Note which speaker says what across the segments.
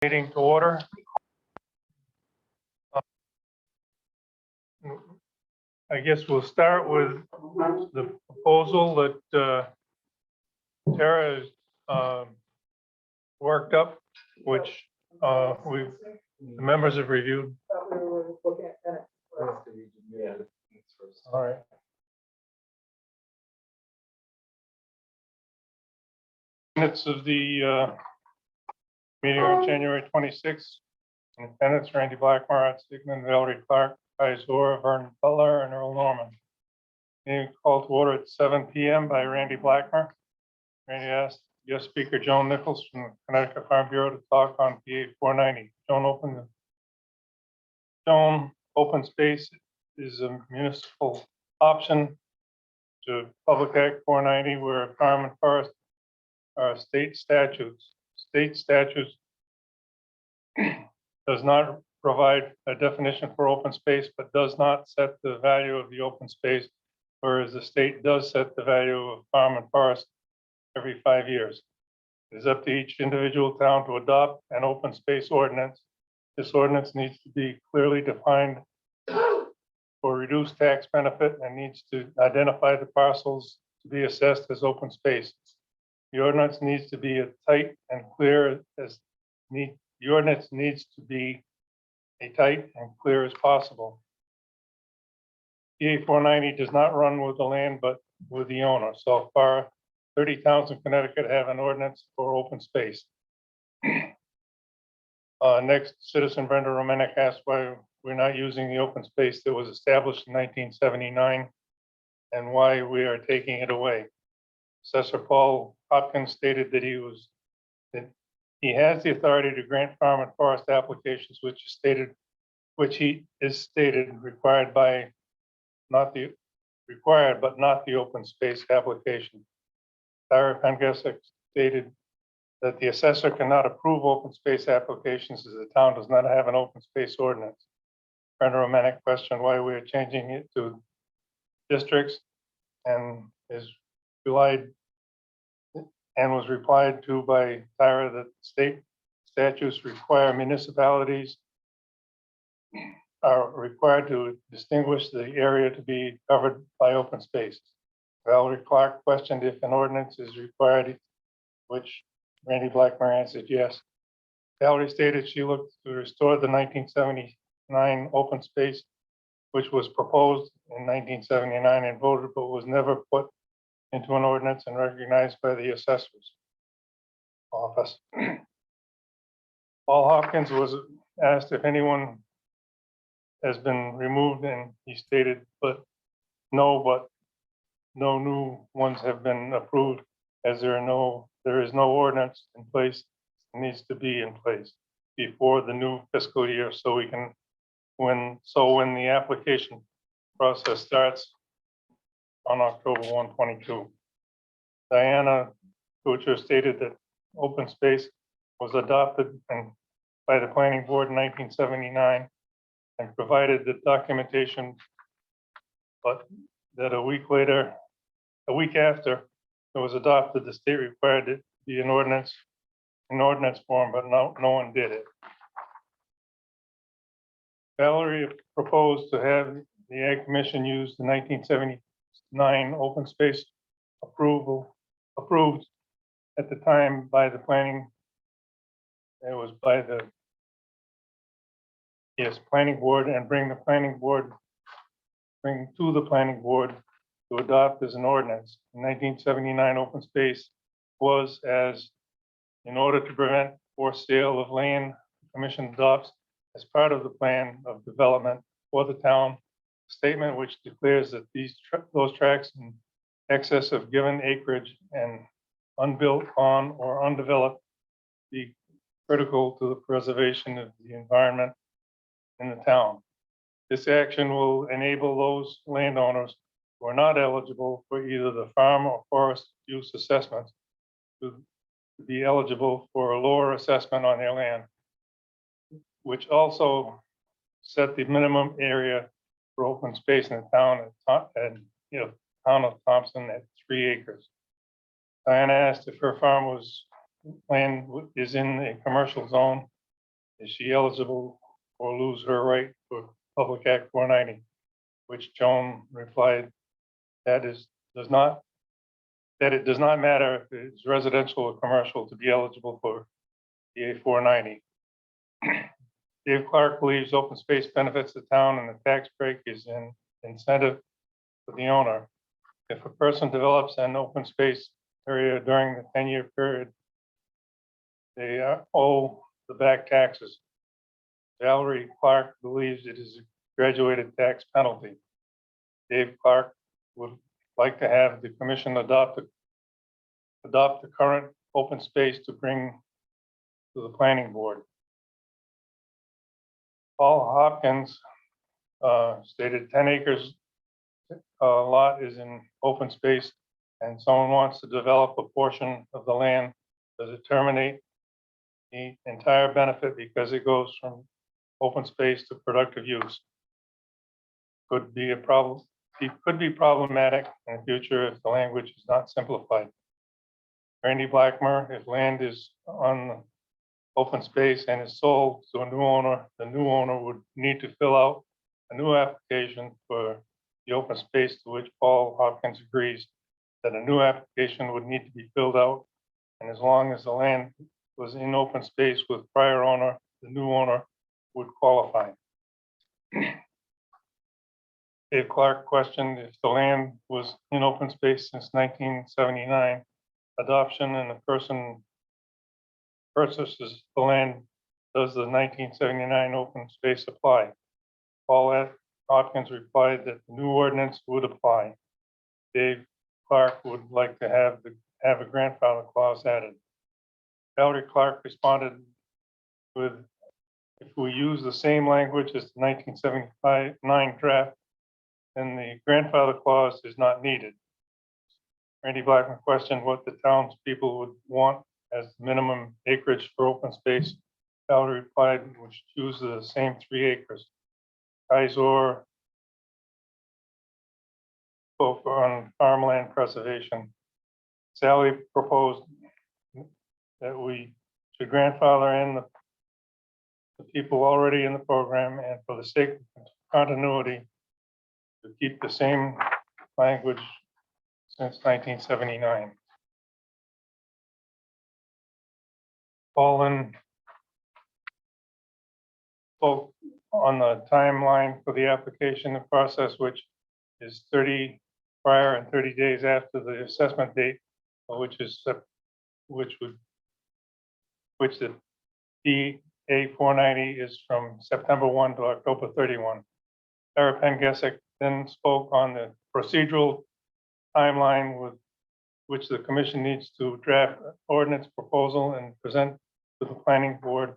Speaker 1: Meeting to order. I guess we'll start with the proposal that Tara has worked up, which the members have reviewed. All right. Minutes of the meeting on January 26th. In attendance, Randy Blackmore, Art Sigmund, Valerie Clark, Zora, Vernon Butler, and Earl Norman. Meeting called to order at 7 p.m. by Randy Blackmore. Randy asked guest speaker Joan Nichols from the Connecticut Farm Bureau to talk on PA490. Joan, open space is a municipal option to Public Act 490, where farm and forest are state statutes. State statutes does not provide a definition for open space, but does not set the value of the open space, whereas the state does set the value of farm and forest every 5 years. It is up to each individual town to adopt an open space ordinance. This ordinance needs to be clearly defined for reduced tax benefit and needs to identify the parcels to be assessed as open space. The ordinance needs to be as tight and clear as the ordinance needs to be as tight and clear as possible. PA 490 does not run with the land, but with the owner. So far, 30 towns in Connecticut have an ordinance for open space. Next, citizen Brenda Romanek asked why we're not using the open space that was established in 1979 and why we are taking it away. Assessor Paul Hopkins stated that he has the authority to grant farm and forest applications, which he is stated required by not the required, but not the open space application. Tyra Pengesic stated that the assessor cannot approve open space applications as the town does not have an open space ordinance. Brenda Romanek questioned why we are changing it to districts and was replied to by Tyra that state statutes require municipalities are required to distinguish the area to be covered by open space. Valerie Clark questioned if an ordinance is required, which Randy Blackmore answered yes. Valerie stated she looked to restore the 1979 open space, which was proposed in 1979 and voted, but was never put into an ordinance and recognized by the assessor's office. Paul Hopkins was asked if anyone has been removed, and he stated, but no new ones have been approved, as there is no ordinance in place. It needs to be in place before the new fiscal year, so we can when the application process starts on October 1, 2022. Diana Kuchar stated that open space was adopted by the planning board in 1979 and provided the documentation, but that a week after it was adopted, the state required it to be an ordinance form, but no one did it. Valerie proposed to have the Ag Commission use the 1979 open space approved at the time by the planning. It was by the planning board, and bring to the planning board to adopt as an ordinance. In 1979 open space was as in order to prevent forced sale of land, the commission adopts as part of the plan of development for the town statement which declares that those tracts in excess of given acreage and unbuilt on or undeveloped be critical to the preservation of the environment in the town. This action will enable those landowners who are not eligible for either the farm or forest use assessments to be eligible for a lower assessment on their land, which also set the minimum area for open space in the town town of Thompson at 3 acres. Diana asked if her farm land is in a commercial zone. is she eligible or lose her right for Public Act 490? Which Joan replied, that it does not matter if it's residential or commercial to be eligible for PA 490. Dave Clark believes open space benefits the town and the tax break is an incentive for the owner. If a person develops an open space area during the 10-year period, they owe the back taxes. Valerie Clark believes it is a graduated tax penalty. Dave Clark would like to have the commission adopt the current open space to bring to the planning board. Paul Hopkins stated 10 acres lot is in open space and someone wants to develop a portion of the land. Does it terminate the entire benefit because it goes from open space to productive use? Could be a problem. It could be problematic in the future if the language is not simplified. Randy Blackmer, if land is on the open space and is sold to a new owner, the new owner would need to fill out a new application for the open space, to which Paul Hopkins agrees that a new application would need to be filled out. And as long as the land was in open space with prior owner, the new owner would qualify. Dave Clark questioned if the land was in open space since 1979, adoption and the person purchases the land, does the 1979 open space apply? Paul Hopkins replied that the new ordinance would apply. Dave Clark would like to have a grandfather clause added. Valerie Clark responded with, if we use the same language as the 1979 draft, then the grandfather clause is not needed. Randy Blackman questioned what the townspeople would want as minimum acreage for open space. Valerie replied, we should choose the same 3 acres. Kaiser spoke on farmland preservation. Sally proposed that we should grandfather in the people already in the program, and for the sake of continuity, to keep the same language since 1979. Paulin spoke on the timeline for the application process, which is 30 prior and 30 days after the assessment date, which the PA 490 is from September 1 to October 31. Sarah Pengesic then spoke on the procedural timeline with which the commission needs to draft ordinance proposal and present to the planning board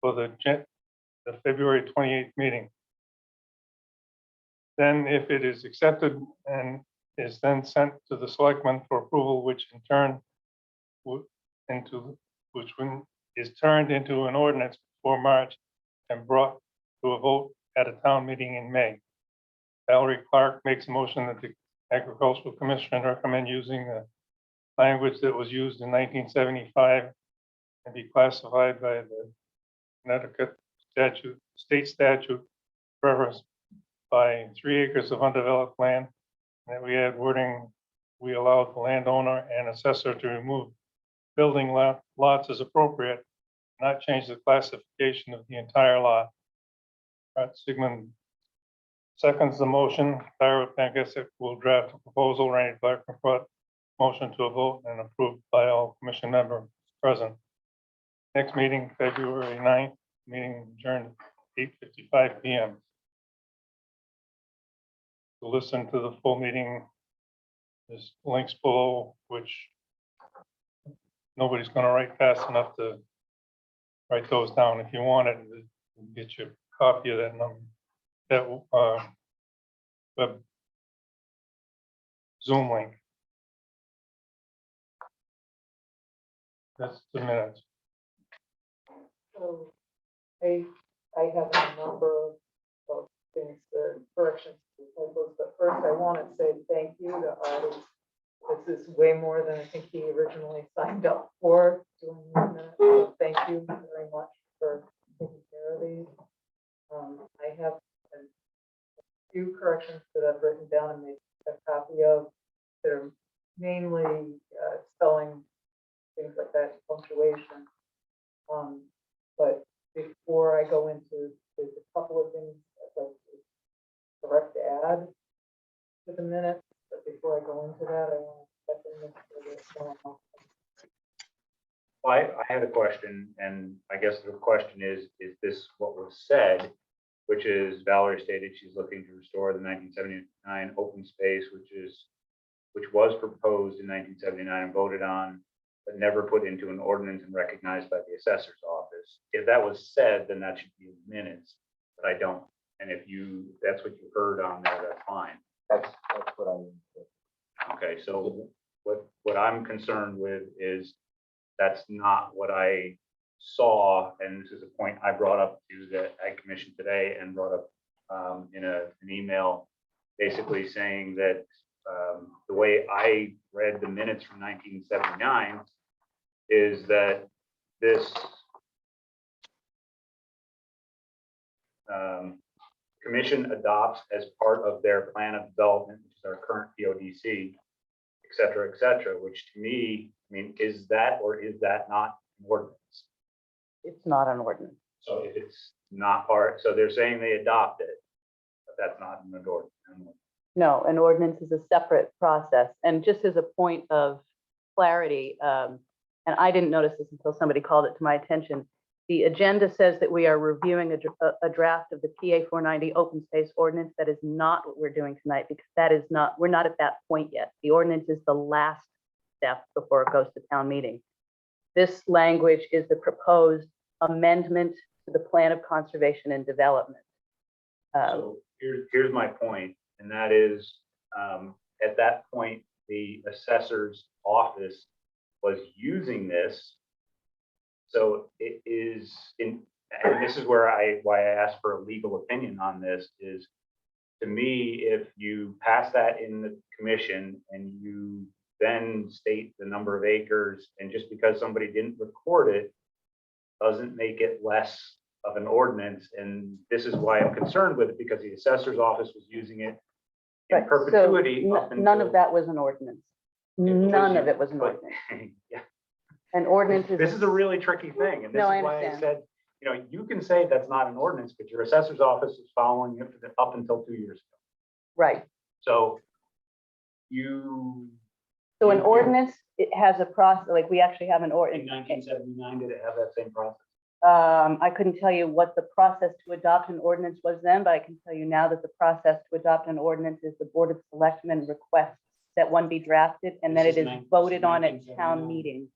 Speaker 1: for the February 28th meeting. Then if it is accepted and is then sent to the selectmen for approval, which in turn is turned into an ordinance before March and brought to a vote at a town meeting in May. Valerie Clark makes a motion that the Agricultural Commission recommend using the language that was used in 1975 and be classified by the Connecticut state statute preference by 3 acres of undeveloped land. And that we add wording, we allow the landowner and assessor to remove building lots as appropriate, not change the classification of the entire lot. Sigmund seconds the motion. Tyra Pankasic will draft a proposal. Randy Clark brought motion to a vote and approved by all commission members present. Next meeting, February 9th, meeting adjourned at 8:55 p.m. To listen to the full meeting, there's links below, which nobody's going to write fast enough to write those down. If you want it, get your copy of that number, that web Zoom link. That's the minutes.
Speaker 2: So I have a number of things, corrections to typos, but first I want to say thank you to Artie. This is way more than I think he originally signed up for doing the minutes. So thank you very much for taking corrections that I've written down and made a copy of that are mainly spelling, things like that, punctuation. But before I go into, there's a couple of things I'd like to correct to add to the minutes. But before I go into that, I want to check in with
Speaker 3: Well, I had a question, and I guess the question is this what was said, which is Valerie stated she's looking to restore the 1979 open space, which was proposed in 1979 and voted on, but never put into an ordinance and recognized by the assessor's office. If that was said, then that should be in the minutes, but I don't. And if that's what you heard on there, that's fine.
Speaker 4: That's what I mean.
Speaker 3: Okay, so what I'm concerned with is that's not what I saw, and this is a point I brought up to the Ag Commission today and brought up in an email, basically saying that the way I read the minutes from 1979 is that this commission adopts as part of their plan of development, which is our current PODC, et cetera, which to me, I mean, is that or is that not an ordinance?
Speaker 5: It's not an ordinance.
Speaker 3: So if it's not part, so they're saying they adopt it, but that's not an ordinance.
Speaker 5: No, an ordinance is a separate process. And just as a point of clarity, and I didn't notice this until somebody called it to my attention, the agenda says that we are reviewing a draft of the PA490 open space ordinance. That is not what we're doing tonight, because that is not, we're not at that point yet. The ordinance is the last step before it goes to town meeting. This language is the proposed amendment to the plan of conservation and development.
Speaker 3: So here's my point, and that is, at that point, the assessor's office was using this. So it is in, and this is where why I asked for a legal opinion on this is, to me, if you pass that in the commission and you then state the number of acres, and just because somebody didn't record it, doesn't make it less of an ordinance. And this is why I'm concerned with it, because the assessor's office was using it in
Speaker 5: Right,
Speaker 3: perpetuity.
Speaker 5: so
Speaker 3: up
Speaker 5: none
Speaker 3: until-
Speaker 5: of that was an ordinance. None of it was an
Speaker 3: but-
Speaker 5: ordinance.
Speaker 3: Yeah.
Speaker 5: An ordinance is.
Speaker 3: This is a really tricky thing, and this
Speaker 5: No,
Speaker 3: is
Speaker 5: I
Speaker 3: why I
Speaker 5: understand.
Speaker 3: said, you know, you can say that's not an ordinance, but your assessor's office is following it up until 2 years ago.
Speaker 5: Right.
Speaker 3: So
Speaker 5: So an ordinance, it has a process, like we actually have an
Speaker 3: in
Speaker 5: ordinance.
Speaker 3: 1979, did it have that same process?
Speaker 5: I couldn't tell you what the process to adopt an ordinance was then, but I can tell you now that the process to adopt an ordinance is the Board of Selectmen requests that one be drafted and then
Speaker 3: This
Speaker 5: it
Speaker 3: is
Speaker 5: is voted on at
Speaker 3: 1979.
Speaker 5: town meeting.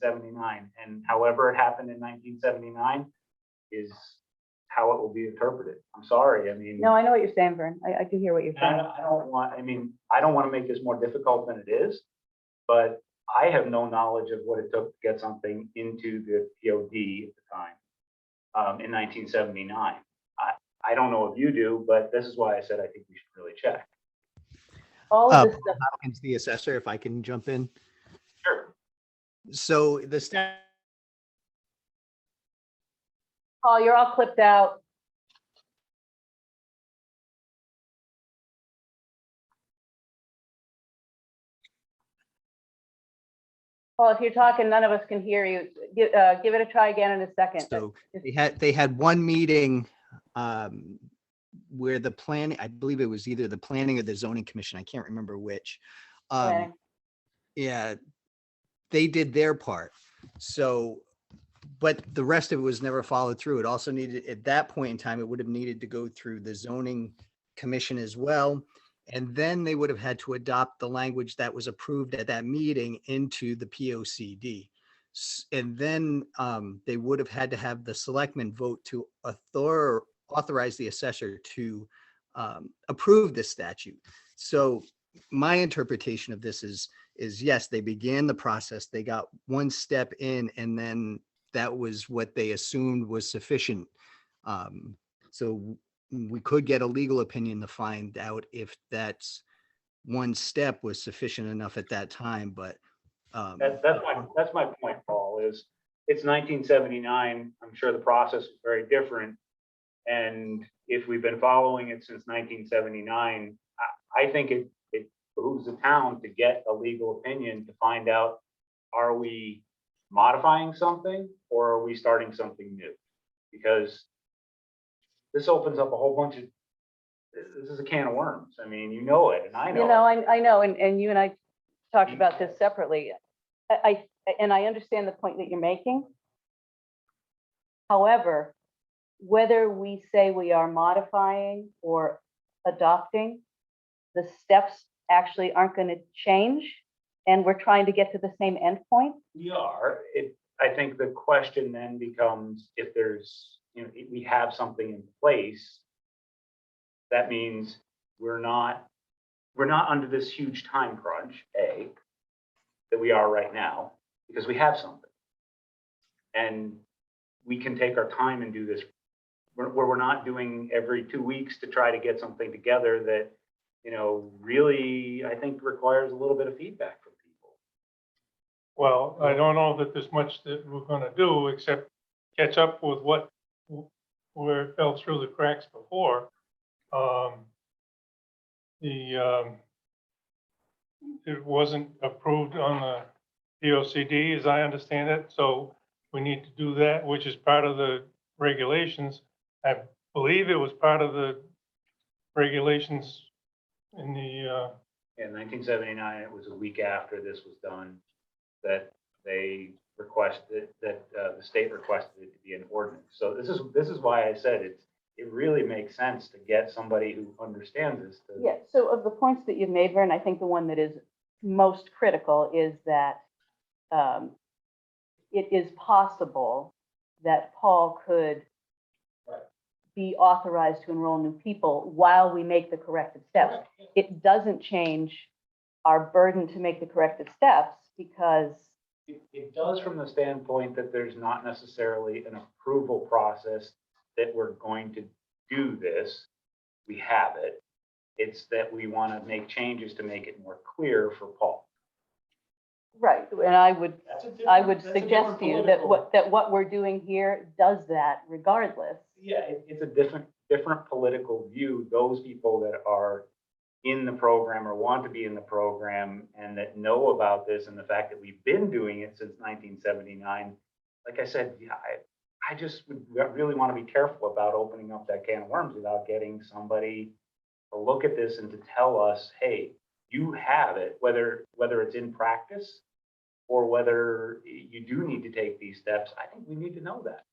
Speaker 3: 1979, and however it happened in 1979 is how it will be interpreted. I'm sorry, I mean.
Speaker 5: No, I know what you're saying, Vern. I do hear what you're
Speaker 3: And I
Speaker 5: saying.
Speaker 3: don't- I don't want, I mean, I don't want to make this more difficult than it is, but I have no knowledge of what it took to get something into the POD at the time, in 1979. I don't know if you do, but this is why I said I think we should really check.
Speaker 5: All of this stuff,
Speaker 6: Hopkins, the assessor, if I can jump in.
Speaker 3: Sure.
Speaker 6: So the staff,
Speaker 5: Paul, you're all clipped out. Paul, if you're talking, none of us can hear you. Give it a try again in a second.
Speaker 6: so they had one meeting where the plan, I believe it was either the planning or the zoning commission, I can't remember which.
Speaker 5: Planning.
Speaker 6: Yeah, they did their part. So, but the rest of it was never followed through. It also needed, at that point in time, it would have needed to go through the zoning commission as well. And then they would have had to adopt the language that was approved at that meeting into the POCD. And then they would have had to have the selectmen vote to authorize the assessor to approve this statute. So my interpretation of this is yes, they began the process, they got one step in, and then that was what they assumed was sufficient. So we could get a legal opinion to find out if that's one step was sufficient enough at that time, but
Speaker 3: That's my point, Paul, is it's 1979. I'm sure the process is very different. And if we've been following it since 1979, I think it behooves the town to get a legal opinion to find out, are we modifying something or are we starting something new? Because this opens up a whole bunch of, this is a can of worms. I mean, you know it, and I know
Speaker 5: You know,
Speaker 3: it.
Speaker 5: I know, and you and I talked about this separately. And I understand the point that you're making. However, whether we say we are modifying or adopting, the steps actually aren't going to change, and we're trying to get to the same endpoint.
Speaker 3: We are. I think the question then becomes, if there's, if we have something in place, that means we're not under this huge time crunch, that we are right now, because we have something. And we can take our time and do this, where we're not doing every 2 weeks to try to get something together that, really, I think requires a little bit of feedback from people.
Speaker 1: Well, I don't know that there's much that we're gonna do except catch up with where it fell through the cracks before. It wasn't approved on the POCD, as I understand it, so we need to do that, which is part of the regulations. I believe it was part of the regulations in the,
Speaker 3: In 1979, it was a week after this was done that they requested, that the state requested it to be an ordinance. So this is why I said it really makes sense to get somebody who understands this.
Speaker 5: Yeah, so of the points that you've made, Vern, I think the one that is most critical is that it is possible that Paul could be authorized to enroll new people while we make the corrective steps. It doesn't change our burden to make the corrective steps, because
Speaker 3: It does from the standpoint that there's not necessarily an approval process that we're going to do this. We have it. It's that we want to make changes to make it more clear for Paul.
Speaker 5: right, and I would suggest to you that what we're doing here does that regardless.
Speaker 3: Yeah, it's a different political view. Those people that are in the program or want to be in the program and that know about this, and the fact that we've been doing it since 1979, like I said, yeah, I just would really want to be careful about opening up that can of worms without getting somebody to look at this and to tell us, hey, you have it, whether it's in practice or whether you do need to take these steps. I think we need to know that.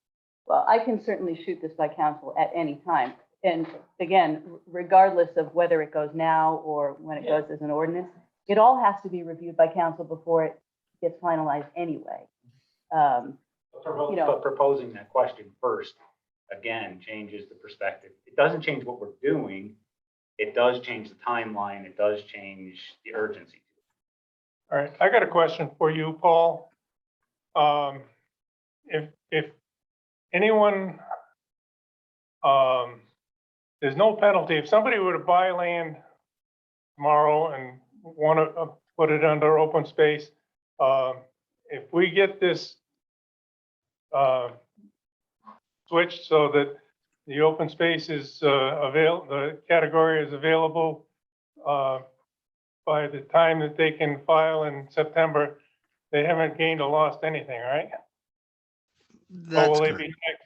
Speaker 5: Well, I can certainly shoot this by council at any time. And again, regardless of whether it goes now or when it goes as an ordinance, it all has to be reviewed by council before it gets finalized anyway.
Speaker 3: But proposing that question first, again, changes the perspective. It doesn't change what we're doing. It does change the timeline. It does change the urgency.
Speaker 1: all right, I got a question for you, Paul. If anyone, there's no penalty. If somebody were to buy land tomorrow and want to put it under open space, if we get this switched so that the open space is the category is available by the time that they can file in September, they haven't gained or lost anything, right? Or
Speaker 6: That's
Speaker 1: will they
Speaker 6: correct.
Speaker 1: be taxed,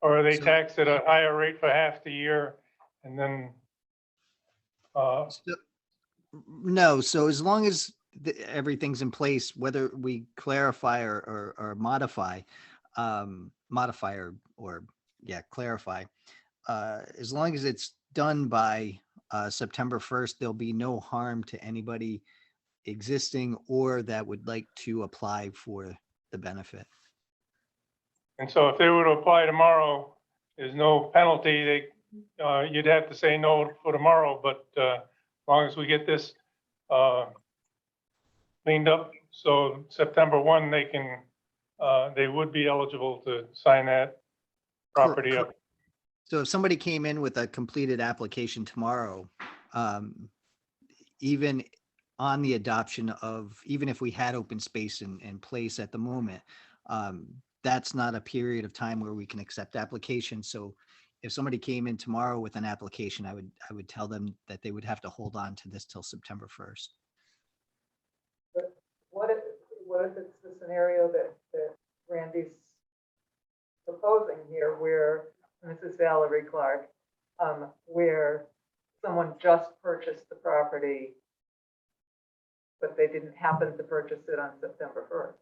Speaker 1: or are they
Speaker 6: So-
Speaker 1: taxed at a higher rate for half the year and then?
Speaker 6: No, so as long as everything's in place, whether we clarify or modify, clarify, as long as it's done by September 1st, there'll be no harm to anybody existing or that would like to apply for the benefit.
Speaker 1: And so if they were to apply tomorrow, there's no penalty. You'd have to say no for tomorrow, but as long as we get this cleaned up, so September 1, they would be eligible to sign that property up.
Speaker 6: So if somebody came in with a completed application tomorrow, even on the adoption of, even if we had open space in place at the moment, that's not a period of time where we can accept applications. So if somebody came in tomorrow with an application, I would tell them that they would have to hold on to this till September 1st.
Speaker 2: What if it's the scenario that Randy's proposing here, where, and this is Valerie Clark, where someone just purchased the property, but they didn't happen to purchase it on September 1st?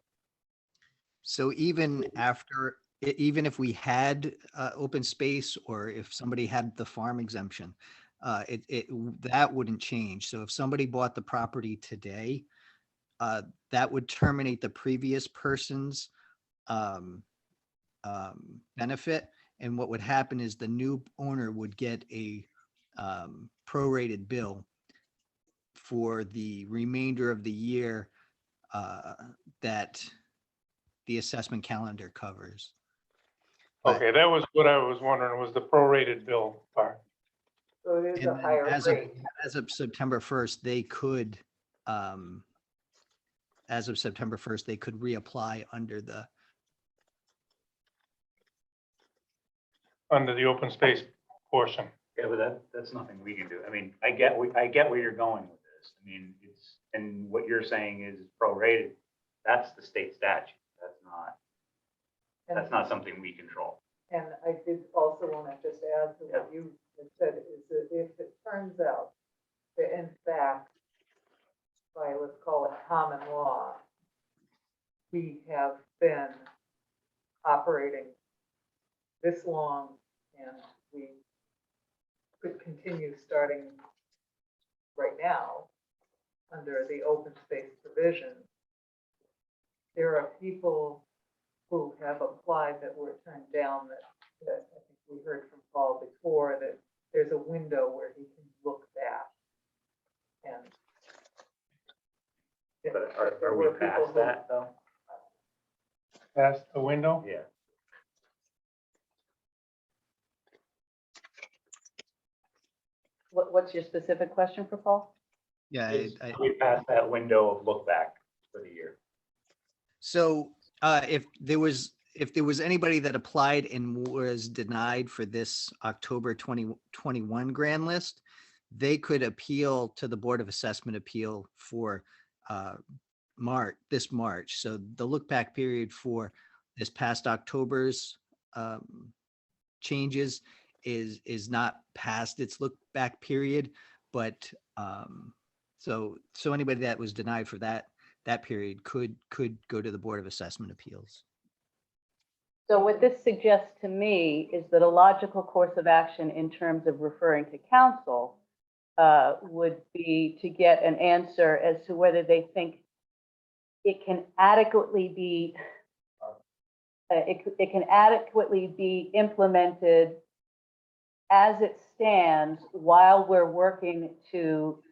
Speaker 6: So even after, even if we had open space, or if somebody had the farm exemption, that wouldn't change. So if somebody bought the property today, that would terminate the previous person's benefit. And what would happen is the new owner would get a prorated bill for the remainder of the year that the assessment calendar covers. But-
Speaker 1: Okay, that was what I was wondering, was the prorated bill part.
Speaker 2: So it is
Speaker 6: And
Speaker 2: a
Speaker 6: then
Speaker 2: higher
Speaker 6: as
Speaker 2: rate.
Speaker 6: of September 1st, they could, as of September 1st, they could reapply under the,
Speaker 1: Under the open space portion.
Speaker 3: Yeah, but that's nothing we can do. I mean, I get where you're going with this. I mean, and what you're saying is prorated. That's the state statute. That's not something we control.
Speaker 2: And I did also want to just add to what you had said, is that if it turns out that in fact, by let's call it common law, we have been operating this long and we could continue starting right now under the open space provision, there are people who have applied that were turned down, that I think we heard from Paul before, that there's a window where he can look back. And
Speaker 3: But
Speaker 2: there
Speaker 3: are
Speaker 2: were
Speaker 3: we
Speaker 2: people
Speaker 3: past
Speaker 2: who-
Speaker 3: that though?
Speaker 1: Past the window?
Speaker 3: Yeah.
Speaker 5: What's your specific question for Paul?
Speaker 6: yeah.
Speaker 3: We passed that window of look back for the year.
Speaker 6: So if there was anybody that applied and was denied for this October 2021 grand list, they could appeal to the Board of Assessment Appeal for this March. So the look back period for this past October's changes is not past its look back period, but so anybody that was denied for that period could go to the Board of Assessment Appeals.
Speaker 5: So what this suggests to me is that a logical course of action in terms of referring to council would be to get an answer as to whether they think it can adequately be implemented as it stands while we're working to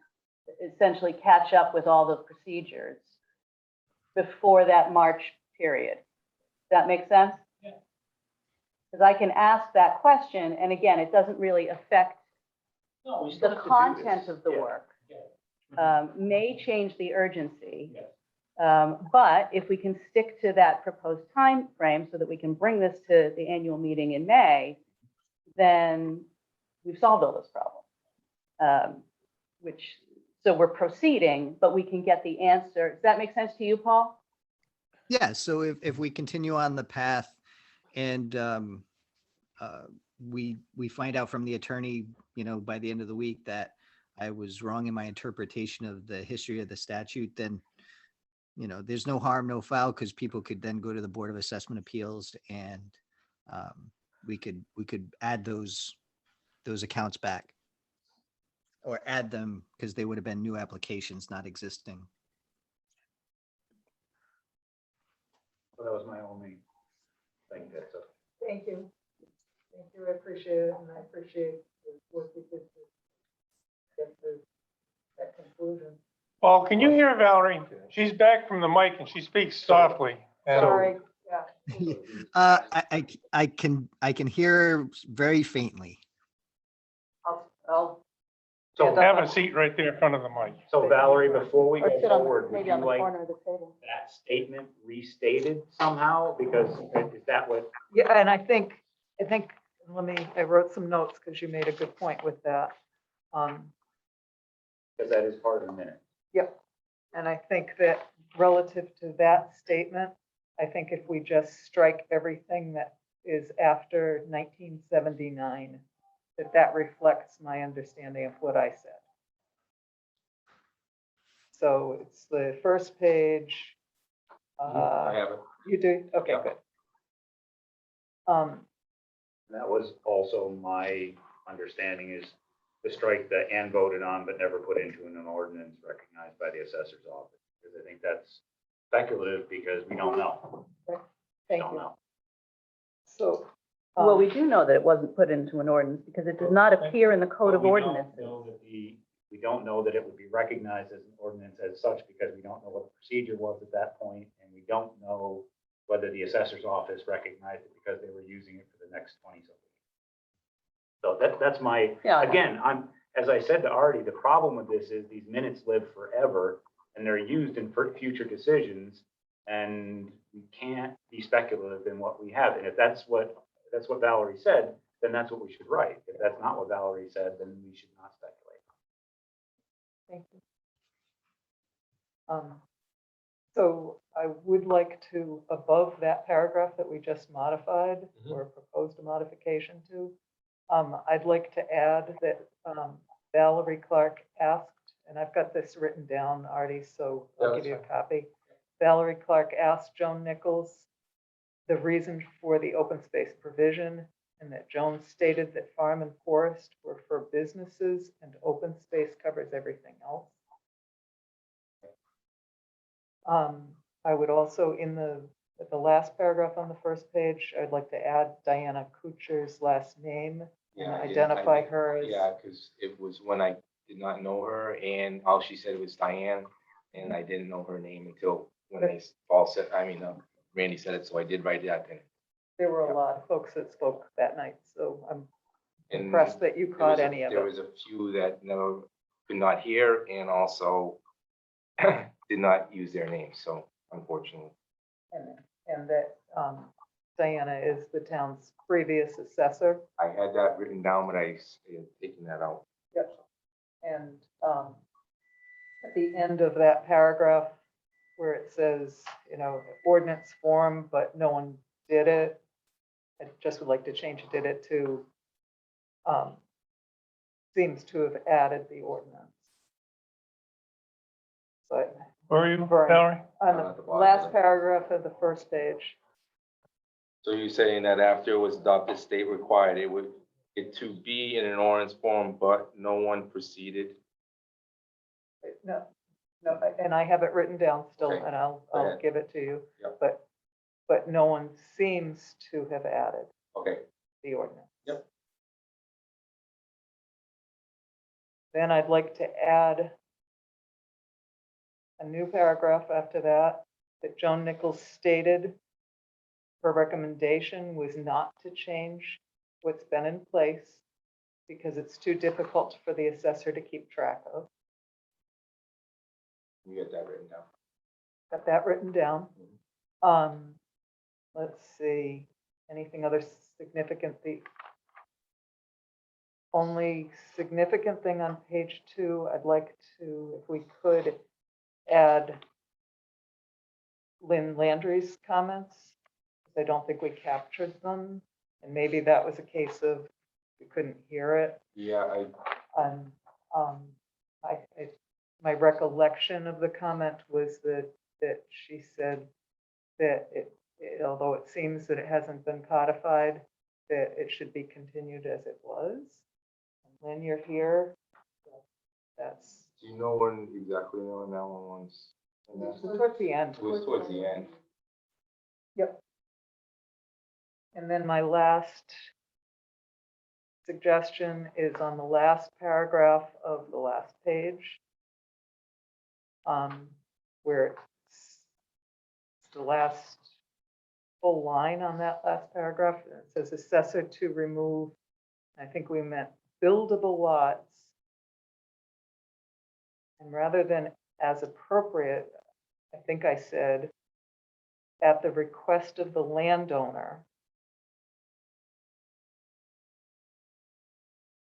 Speaker 5: essentially catch up with all the procedures before that March period. Does that make sense?
Speaker 1: Yeah.
Speaker 5: Because I can ask that question, and again, it doesn't really affect the content of the work. May change the urgency. But if we can stick to that proposed time frame so that we can bring this to the annual meeting in May, then we've solved all those problems. So we're proceeding, but we can get the answer. Does that make sense to you, Paul?
Speaker 6: Yeah, so if we continue on the path and we find out from the attorney, by the end of the week that I was wrong in my interpretation of the history of the statute, then, there's no harm, no foul, because people could then go to the Board of Assessment Appeals and we could add those accounts back. Or add them because they would have been new applications, not existing.
Speaker 3: So that was my only thing. That's
Speaker 2: Thank you. Thank you, I appreciate it, and I appreciate the work you did to get to that conclusion.
Speaker 1: Paul, can you hear Valerie? She's back from the mic and she speaks softly. And
Speaker 2: Sorry, yeah.
Speaker 6: I can hear her very faintly.
Speaker 2: I'll
Speaker 3: So
Speaker 1: have a seat right there in front of the mic.
Speaker 3: So Valerie, before we
Speaker 5: Or
Speaker 3: go
Speaker 5: sit on,
Speaker 3: forward, would
Speaker 5: maybe
Speaker 3: you
Speaker 5: on the
Speaker 3: like
Speaker 5: corner of the table.
Speaker 3: that statement restated somehow? Because is that what,
Speaker 2: Yeah, and I think I wrote some notes because you made a good point with that.
Speaker 3: Because that is part of the minute.
Speaker 2: Yep. And I think that relative to that statement, I think if we just strike everything that is after 1979, that reflects my understanding of what I said. So it's the first page.
Speaker 4: I have it.
Speaker 2: You do? Okay,
Speaker 4: Yeah.
Speaker 2: good.
Speaker 3: That was also my understanding, is to strike the "and voted on but never put into an ordinance recognized by the assessor's office." Because I think that's speculative, because we don't know.
Speaker 2: Thank
Speaker 3: Don't
Speaker 2: you.
Speaker 3: know.
Speaker 2: So.
Speaker 5: Well, we do know that it wasn't put into an ordinance because it does not appear in the code
Speaker 3: But
Speaker 5: of
Speaker 3: we don't
Speaker 5: ordinances.
Speaker 3: know that we don't know that it would be recognized as an ordinance as such, because we don't know what the procedure was at that point, and we don't know whether the assessor's office recognized it because they were using it for the next 20 something. So that's my,
Speaker 5: Yeah, I know.
Speaker 3: again, as I said to Artie, the problem with this is these minutes live forever and they're used in future decisions, and we can't be speculative in what we have. And if that's what Valerie said, then that's what we should write. If that's not what Valerie said, then we should not speculate.
Speaker 2: Thank you. So I would like to, above that paragraph that we just modified or proposed a modification to, I'd like to add that Valerie Clark asked, and I've got this written down already, so
Speaker 4: Yeah,
Speaker 2: I'll
Speaker 4: that's
Speaker 2: give you a copy. Valerie Clark asked Joan Nichols the reason for the open space provision, and that Joan stated that farm and forest were for businesses and open space covers everything else. I would also, at the last paragraph on the first page, I'd like to add Diana Kuchar's last name and identify her as.
Speaker 4: Yeah, because it was when I did not know her, and all she said was Diane, and I didn't know her name until when they all said, Randy said it, so I did write that. And
Speaker 2: There were a lot of folks that spoke that night, so I'm
Speaker 4: And
Speaker 2: impressed that you caught any of
Speaker 4: there
Speaker 2: it.
Speaker 4: was a few that never could not hear, and also did not use their name, so unfortunately.
Speaker 2: And that Diana is the town's previous assessor.
Speaker 4: I had that written down, but I had taken that out.
Speaker 2: Yep. And at the end of that paragraph, where it says, ordinance form, but no one did it, I just would like to change did it to seems to have added the ordinance. But
Speaker 1: Where are you,
Speaker 2: Right.
Speaker 1: Valerie?
Speaker 2: on
Speaker 4: At the
Speaker 2: the
Speaker 4: bottom.
Speaker 2: last paragraph of the first page,
Speaker 4: So you're saying that after it was adopted, state required it to be in an ordinance form, but no one proceeded?
Speaker 2: no, and I have it written down still,
Speaker 4: Okay.
Speaker 2: and I'll
Speaker 4: Go ahead.
Speaker 2: give it to you.
Speaker 4: Yep.
Speaker 2: But no one seems to have added
Speaker 4: Okay,
Speaker 2: the ordinance.
Speaker 4: Yep.
Speaker 2: Then I'd like to add a new paragraph after that Joan Nichols stated her recommendation was not to change what's been in place because it's too difficult for the assessor to keep track of.
Speaker 4: you get that written down.
Speaker 2: Got that written down. Let's see, anything other significant? The only significant thing on page 2, I'd like to, if we could, add Lynn Landry's comments. I don't think we captured them, and maybe that was a case of we couldn't hear it.
Speaker 4: Yeah,
Speaker 2: My recollection of the comment was that she said that although it seems that it hasn't been codified, that it should be continued as it was. And when you're here, that's
Speaker 4: do you know when exactly when that one was?
Speaker 2: towards the end.
Speaker 4: It was towards the end.
Speaker 2: Yep. And then my last suggestion is on the last paragraph of the last page, where it's the last full line on that last paragraph. It says assessor to remove, I think we meant buildable lots. And rather than as appropriate, I think I said at the request of the landowner.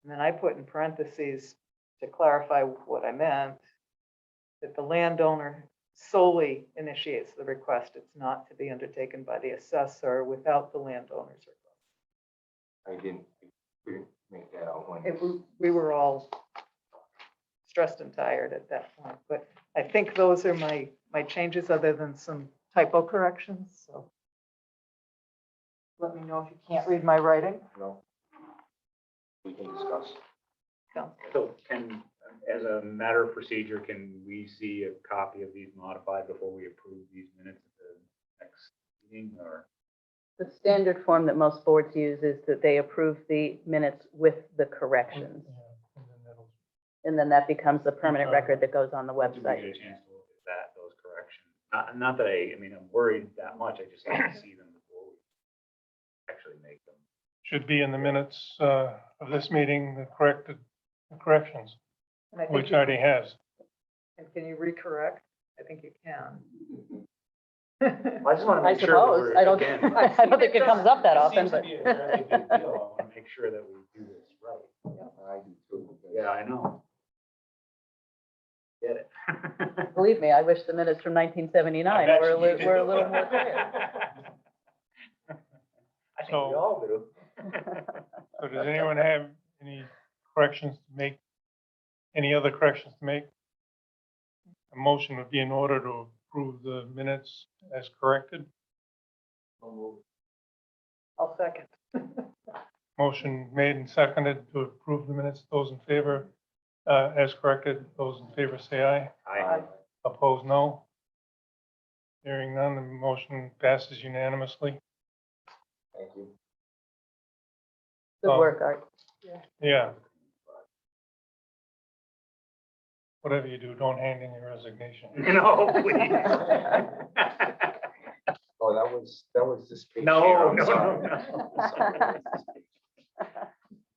Speaker 2: And then I put in parentheses to clarify what I meant, that the landowner solely initiates the request. It's not to be undertaken by the assessor without the landowner's request.
Speaker 4: I couldn't make that out when.
Speaker 2: We were all stressed and tired at that point, but I think those are my changes other than some typo corrections, so. Let me know if you can't read my writing.
Speaker 4: No. We can discuss.
Speaker 2: Sounds good.
Speaker 3: So can, as a matter of procedure, can we see a copy of these modified before we approve these minutes at the next meeting, or?
Speaker 5: The standard form that most boards use is that they approve the minutes with the corrections.
Speaker 1: Yeah, and then that'll-
Speaker 5: And then that becomes a permanent record that goes on the
Speaker 3: Do we
Speaker 5: website.
Speaker 3: get a chance to look at those corrections? Not that I mean, I'm worried that much, I just like to see them before we actually make them.
Speaker 1: Should be in the minutes of this meeting, the corrections,
Speaker 2: And I think
Speaker 1: which
Speaker 2: you-
Speaker 1: already has.
Speaker 2: And can you recorrect? I think you can.
Speaker 3: I just want to
Speaker 5: I
Speaker 3: make sure that
Speaker 5: suppose.
Speaker 3: we're,
Speaker 5: I don't,
Speaker 3: again,
Speaker 5: I don't think it comes up that
Speaker 3: it
Speaker 5: often,
Speaker 3: seems to
Speaker 5: but.
Speaker 3: be a fairly big deal. I want to make sure that we do this right.
Speaker 4: I do too. because-
Speaker 3: Yeah, I know. Get it.
Speaker 5: Believe me, I wish the minutes from 1979 were a little more clear.
Speaker 3: I think
Speaker 1: So-
Speaker 3: we all do.
Speaker 1: So does anyone have any corrections to make? Any other corrections to make? A motion would be in order to approve the minutes as corrected.
Speaker 2: I'll second.
Speaker 1: Motion made and seconded to approve the minutes. Those in favor, as corrected, those in favor say aye.
Speaker 3: I,
Speaker 1: Opposed, no. Hearing none, the motion passes unanimously.
Speaker 4: Thank you.
Speaker 5: Good
Speaker 1: Oh.
Speaker 5: work, Art.
Speaker 1: Yeah. Whatever you do, don't hand in your resignation.
Speaker 3: no, please.
Speaker 4: Oh, that was this page.
Speaker 3: No,
Speaker 4: here, I'm
Speaker 3: no,
Speaker 4: sorry.
Speaker 3: no,
Speaker 4: I'm sorry.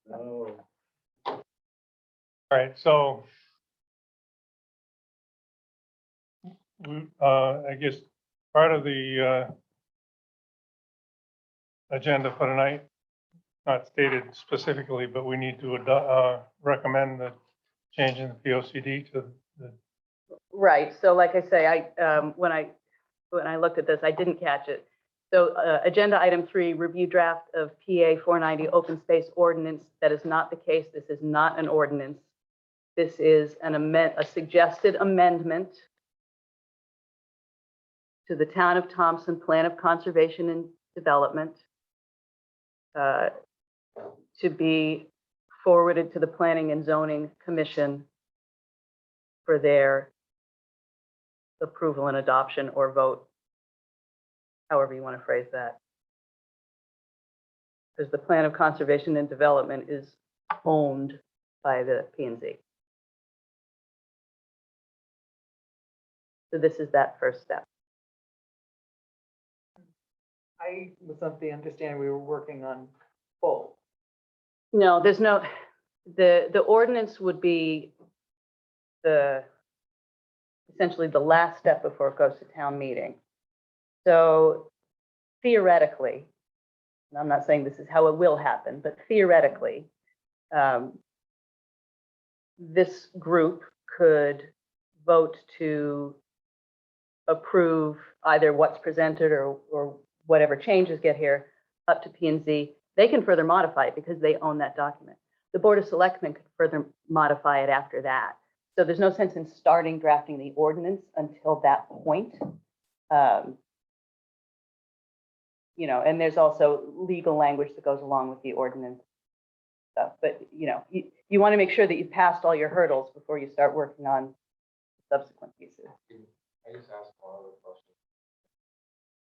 Speaker 3: No.
Speaker 1: All right, so I guess part of the agenda for tonight, not stated specifically, but we need to recommend the change in the POCD to the,
Speaker 5: Right, so like I say, when I looked at this, I didn't catch it. So agenda item 3, review draft of PA 490 open space ordinance. That is not the case. This is not an ordinance. This is a suggested amendment to the Town of Thompson Plan of Conservation and Development to be forwarded to the Planning and Zoning Commission for their approval and adoption or vote, however you want to phrase that. Because the Plan of Conservation and Development is owned by the P&Z. So this is that first step.
Speaker 2: I was of the understanding we were working on both.
Speaker 5: No, there's no, the ordinance would be essentially the last step before it goes to town meeting. So theoretically, and I'm not saying this is how it will happen, but theoretically, this group could vote to approve either what's presented or whatever changes get here up to P&Z. They can further modify it because they own that document. The Board of Selectmen could further modify it after that. So there's no sense in starting drafting the ordinance until that point. You know, and there's also legal language that goes along with the ordinance stuff. But, you know, you want to make sure that you've passed all your hurdles before you start working on subsequent pieces.
Speaker 4: I just asked one other question.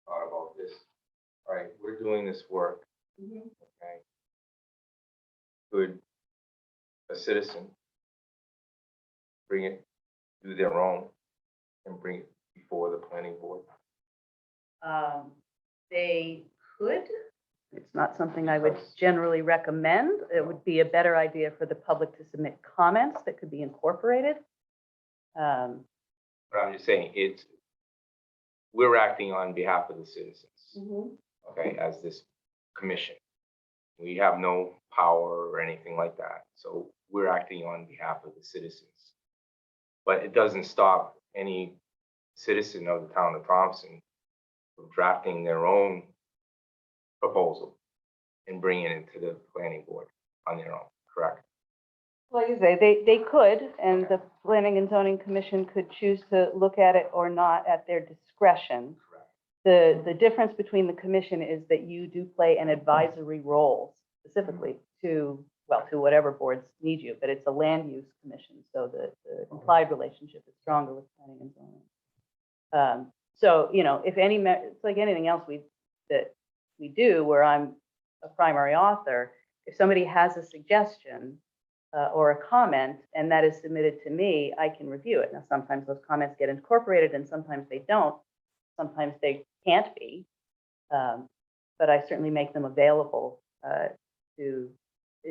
Speaker 4: Thought about this. All right, we're doing this work, okay? Could a citizen bring it, do their own, and bring it before the planning board?
Speaker 5: They could. It's not something I would generally recommend. It would be a better idea for the public to submit comments that could be incorporated.
Speaker 4: But I'm just saying, we're acting on behalf of the citizens, okay, as this commission. We have no power or anything like that. So we're acting on behalf of the citizens. But it doesn't stop any citizen of the town of Thompson from drafting their own proposal and bringing it to the planning board on their own, correct?
Speaker 5: Like I say, they could, and the Planning and Zoning Commission could choose to look at it or not at their discretion.
Speaker 4: Correct.
Speaker 5: The difference between the commission is that you do play an advisory role specifically to, well, to whatever boards need you, but it's a land use commission, so the implied relationship is stronger with planning and zoning. So, you know, if any, it's like anything else that we do where I'm a primary author, if somebody has a suggestion or a comment and that is submitted to me, I can review it. Now, sometimes those comments get incorporated and sometimes they don't. Sometimes they can't be, but I certainly make them available to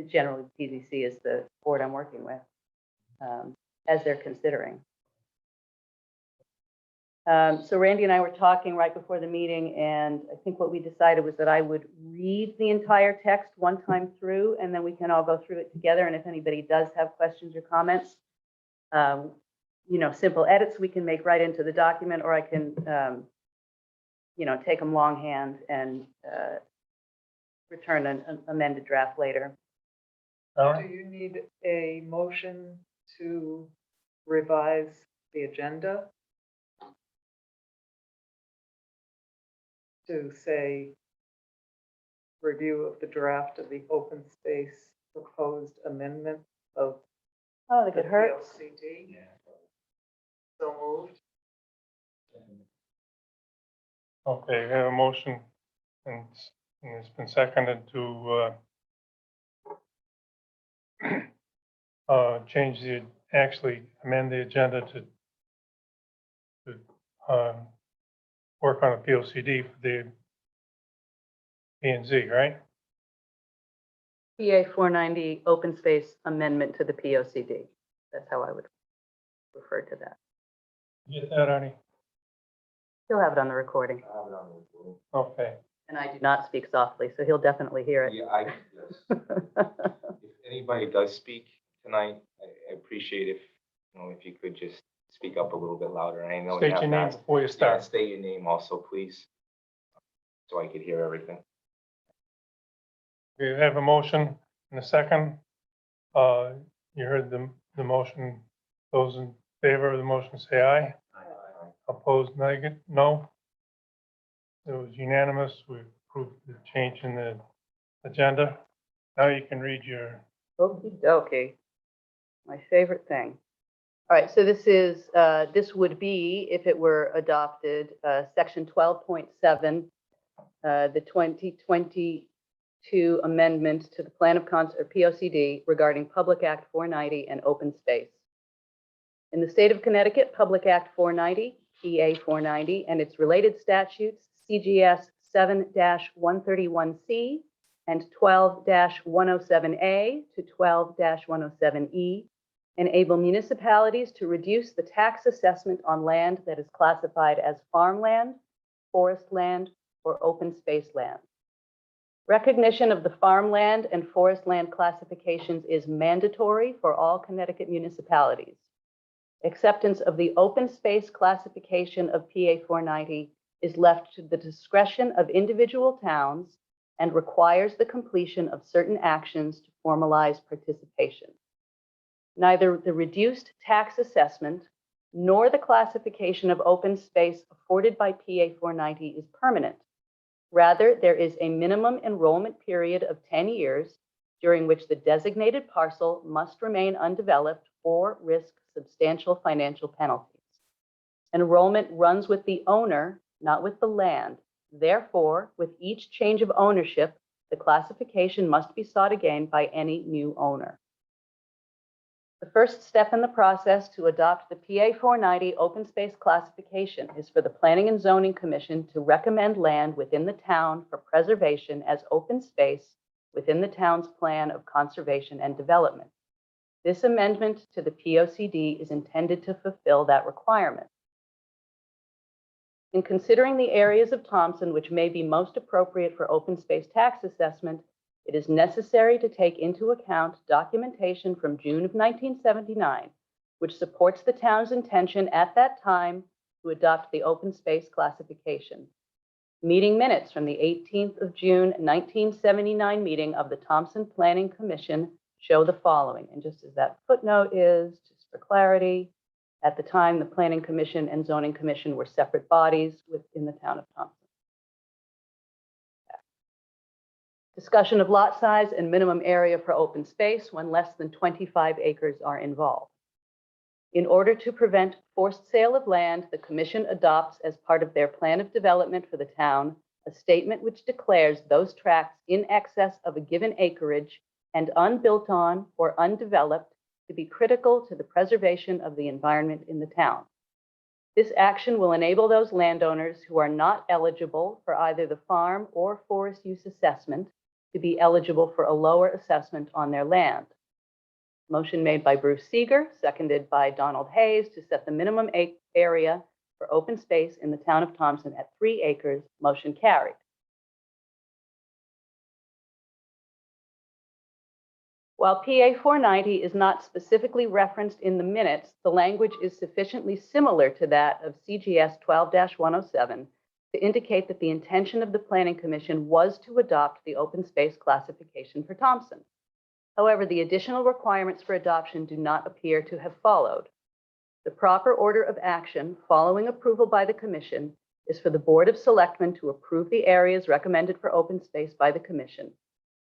Speaker 5: generally PZC is the board I'm working with as they're considering. So Randy and I were talking right before the meeting, and I think what we decided was that I would read the entire text one time through, and then we can all go through it together. And if anybody does have questions or comments, you know, simple edits we can make right into the document, or I can, you know, take them longhand and return an amended draft later.
Speaker 2: Do you need a motion to revise the agenda? To say, review of the draft of the open space proposed amendment of
Speaker 5: Oh, they
Speaker 2: the
Speaker 5: could hurt.
Speaker 2: PLCD? So moved.
Speaker 1: Okay, we have a motion and it's been seconded to change actually amend the agenda to work on a POCD for the P and Z, right?
Speaker 5: PA 490 open space amendment to the POCD. That's how I would refer to that.
Speaker 1: You get that, Arnie?
Speaker 5: He'll have it on the recording,
Speaker 4: I have it on the board.
Speaker 1: Okay.
Speaker 5: and I do not speak softly, so he'll definitely hear it.
Speaker 4: Yeah, yes. If anybody does speak tonight, I appreciate if you could just speak up a little bit louder. I know you
Speaker 1: State
Speaker 4: have
Speaker 1: your
Speaker 4: to
Speaker 1: name
Speaker 4: ask-
Speaker 1: before you
Speaker 4: Yeah,
Speaker 1: start.
Speaker 4: state your name also, please, so I could hear everything.
Speaker 1: We have a motion and a second. You heard the motion. Those in favor of the motion say aye. Opposed, negative, no. It was unanimous. We approved the change in the agenda. Now you can read your,
Speaker 5: Okie dokie. My favorite thing. All right, so this would be, if it were adopted, section 12.7, the 2022 amendment to the Plan of or POCD regarding Public Act 490 and open space. In the state of Connecticut, Public Act 490, PA 490, and its related statutes, CGS 7-131C and 12-107A to 12-107E, enable municipalities to reduce the tax assessment on land that is classified as farmland, forest land, or open space land. Recognition of the farmland and forest land classifications is mandatory for all Connecticut municipalities. Acceptance of the open space classification of PA 490 is left to the discretion of individual towns and requires the completion of certain actions to formalize participation. Neither the reduced tax assessment nor the classification of open space afforded by PA 490 is permanent. Rather, there is a minimum enrollment period of 10 years during which the designated parcel must remain undeveloped or risk substantial financial penalties. Enrollment runs with the owner, not with the land. Therefore, with each change of ownership, the classification must be sought again by any new owner. The first step in the process to adopt the PA 490 open space classification is for the Planning and Zoning Commission to recommend land within the town for preservation as open space within the town's plan of conservation and development. This amendment to the POCD is intended to fulfill that requirement. In considering the areas of Thompson which may be most appropriate for open space tax assessment, It is necessary to take into account documentation from June of 1979, which supports the town's intention at that time to adopt the open space classification. Meeting minutes from the 18th of June, 1979 meeting of the Thompson Planning Commission show the following. And just as that footnote is, just for clarity, at the time, the Planning Commission and Zoning Commission were separate bodies within the town of Thompson. Discussion of lot size and minimum area for open space when less than 25 acres are involved. In order to prevent forced sale of land, the commission adopts as part of their plan of development for the town, a statement which declares those tracts in excess of a given acreage and unbuilt on or undeveloped to be critical to the preservation of the environment in the town. This action will enable those landowners who are not eligible for either the farm or forest use assessment to be eligible for a lower assessment on their land. Motion made by Bruce Seeger, seconded by Donald Hayes to set the minimum area for open space in the town of Thompson at 3 acres. Motion carried. While PA 490 is not specifically referenced in the minutes, the language is sufficiently similar to that of CGS 12-107 to indicate that the intention of the Planning Commission was to adopt the open space classification for Thompson. However, the additional requirements for adoption do not appear to have followed. The proper order of action following approval by the Commission is for the Board of Selectmen to approve the areas recommended for open space by the Commission.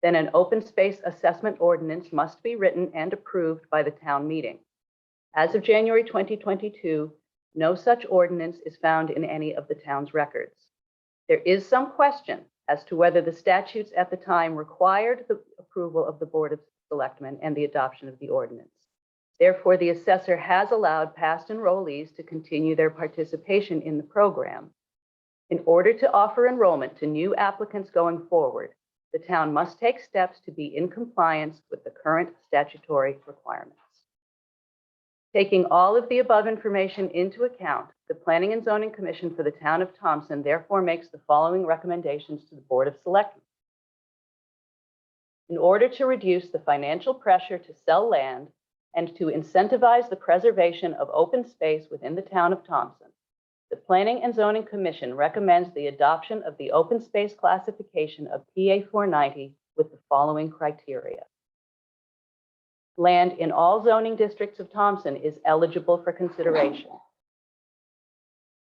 Speaker 5: Then an open space assessment ordinance must be written and approved by the town meeting. As of January 2022, no such ordinance is found in any of the town's records. There is some question as to whether the statutes at the time required the approval of the Board of Selectmen and the adoption of the ordinance. Therefore, the assessor has allowed past enrollees to continue their participation in the program. In order to offer enrollment to new applicants going forward, the town must take steps to be in compliance with the current statutory requirements. Taking all of the above information into account, the Planning and Zoning Commission for the town of Thompson therefore makes the following recommendations to the Board of Selectmen. In order to reduce the financial pressure to sell land and to incentivize the preservation of open space within the town of Thompson, the Planning and Zoning Commission recommends the adoption of the open space classification of PA 490 with the following criteria. Land in all zoning districts of Thompson is eligible for consideration.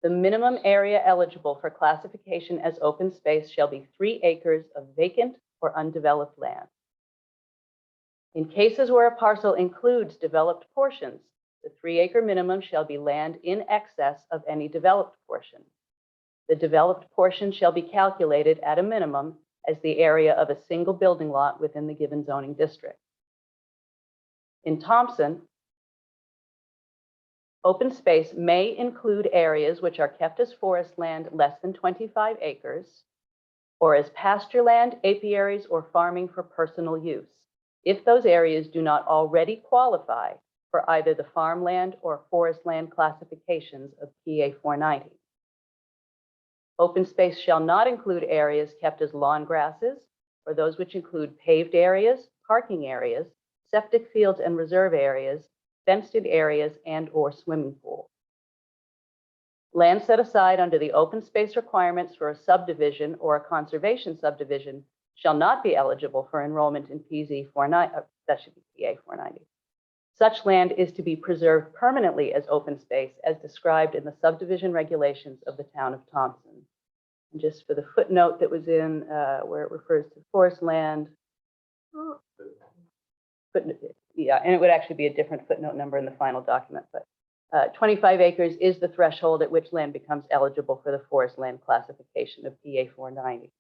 Speaker 5: The minimum area eligible for classification as open space shall be 3 acres of vacant or undeveloped land. In cases where a parcel includes developed portions, the 3-acre minimum shall be land in excess of any developed portion. The developed portion shall be calculated at a minimum as the area of a single building lot within the given zoning district. In Thompson, open space may include areas which are kept as forest land less than 25 acres, or as pasture land, apiaries, or farming for personal use, if those areas do not already qualify for either the farmland or forest land classifications of PA 490. Open space shall not include areas kept as lawn grasses, or those which include paved areas, parking areas, septic fields and reserve areas, fenced-in areas, and/or swimming pool. Land set aside under the open space requirements for a subdivision or a conservation subdivision shall not be eligible for enrollment in PZ 490, that should be PA 490. Such land is to be preserved permanently as open space as described in the subdivision regulations of the town of Thompson. And just for the footnote that was in where it refers to forest land, yeah, and it would actually be a different footnote number in the final document, but 25 acres is the threshold at which land becomes eligible for the forest land classification of PA 490.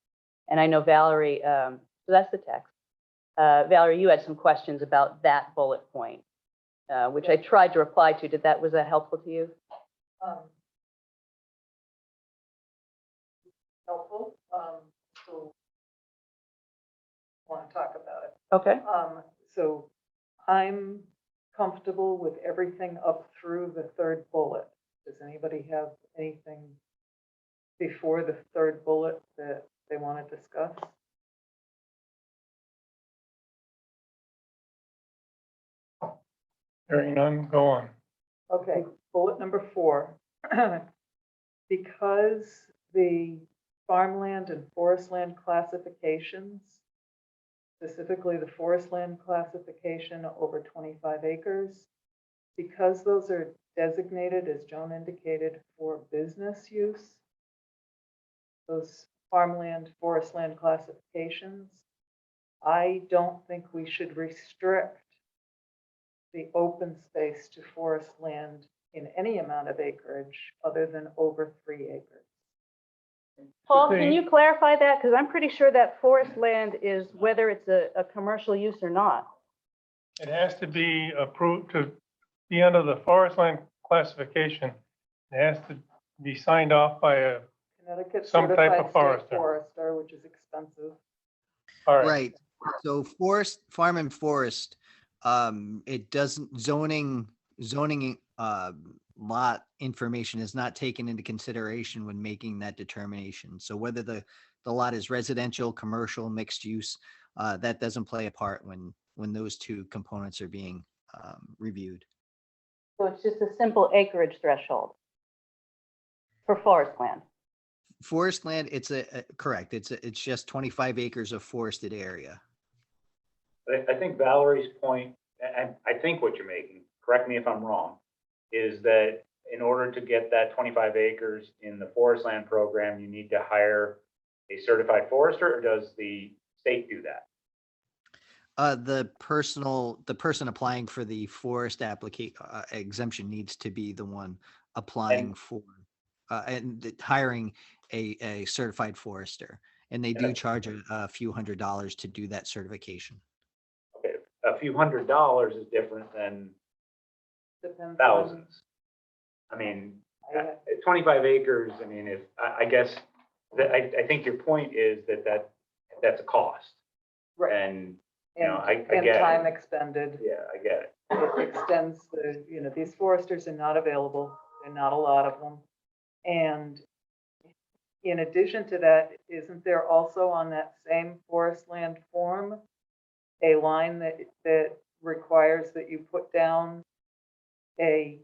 Speaker 5: And I know Valerie, so that's the text. Valerie, you had some questions about that bullet point, which I tried to reply to. Was that helpful to you?
Speaker 2: Helpful. So want to talk about it.
Speaker 5: Okay.
Speaker 2: So I'm comfortable with everything up through the 3rd bullet. Does anybody have anything before the 3rd bullet that they want to discuss?
Speaker 1: Hearing none, go on.
Speaker 2: Okay, bullet number 4. Because the farmland and forest land classifications, specifically the forest land classification over 25 acres, because those are designated, as Joan indicated, for business use, those farmland, forest land classifications, I don't think we should restrict the open space to forest land in any amount of acreage other than over 3 acres.
Speaker 5: Paul, can
Speaker 1: Okay.
Speaker 5: you clarify that? Because I'm pretty sure that forest land is whether it's a commercial use or not.
Speaker 1: It has to be approved to be under the forest land classification. It has to be signed off by a
Speaker 2: Connecticut
Speaker 1: Some type
Speaker 2: certified
Speaker 1: of
Speaker 2: state
Speaker 1: forester.
Speaker 2: forester, which is expensive.
Speaker 1: forest.
Speaker 6: Right. So forest, farm and forest, it doesn't zoning, lot information is not taken into consideration when making that determination. So whether the lot is residential, commercial, mixed use, that doesn't play a part when those two components are being reviewed.
Speaker 5: So it's just a simple acreage threshold for forest land.
Speaker 6: Forest land, correct. It's just 25 acres of forested area.
Speaker 3: I think Valerie's point, and I think what you're making, correct me if I'm wrong, is that in order to get that 25 acres in the forest land program, you need to hire a certified forester, or does the state do that?
Speaker 6: The person applying for the forest exemption needs to be the one applying for, and hiring a certified forester. And they do charge a few $100s to do that certification.
Speaker 3: Okay, a few $100s is different than
Speaker 2: Depends on,
Speaker 3: thousands. I mean, 25 acres, I mean, if, I guess, I think your point is that's a cost.
Speaker 2: right,
Speaker 3: And, you know, I
Speaker 2: and
Speaker 3: get
Speaker 2: time
Speaker 3: it.
Speaker 2: expended.
Speaker 3: Yeah, I get it.
Speaker 2: It extends the, these foresters are not available. There are not a lot of them. And in addition to that, isn't there also on that same forest land form a line that requires that you put down a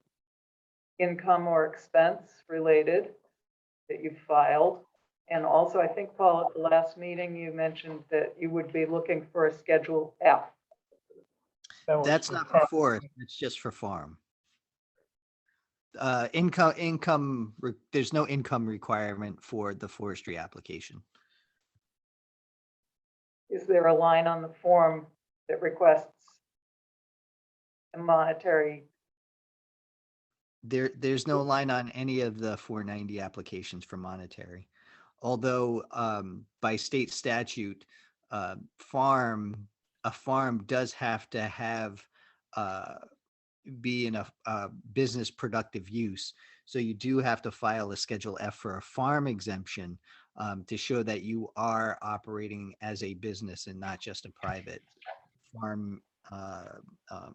Speaker 2: income or expense related that you filed? And also, I think, Paul, at the last meeting, you mentioned that you would be looking for a Schedule F.
Speaker 1: That was
Speaker 6: That's
Speaker 1: for
Speaker 6: not
Speaker 1: farm.
Speaker 6: for forest, it's just for farm. There's no income requirement for the forestry application.
Speaker 2: Is there a line on the form that requests a monetary?
Speaker 6: There's no line on any of the 490 applications for monetary. Although by state statute, a farm does have to have be in a business productive use. So you do have to file a Schedule F for a farm exemption to show that you are operating as a business and not just a private farm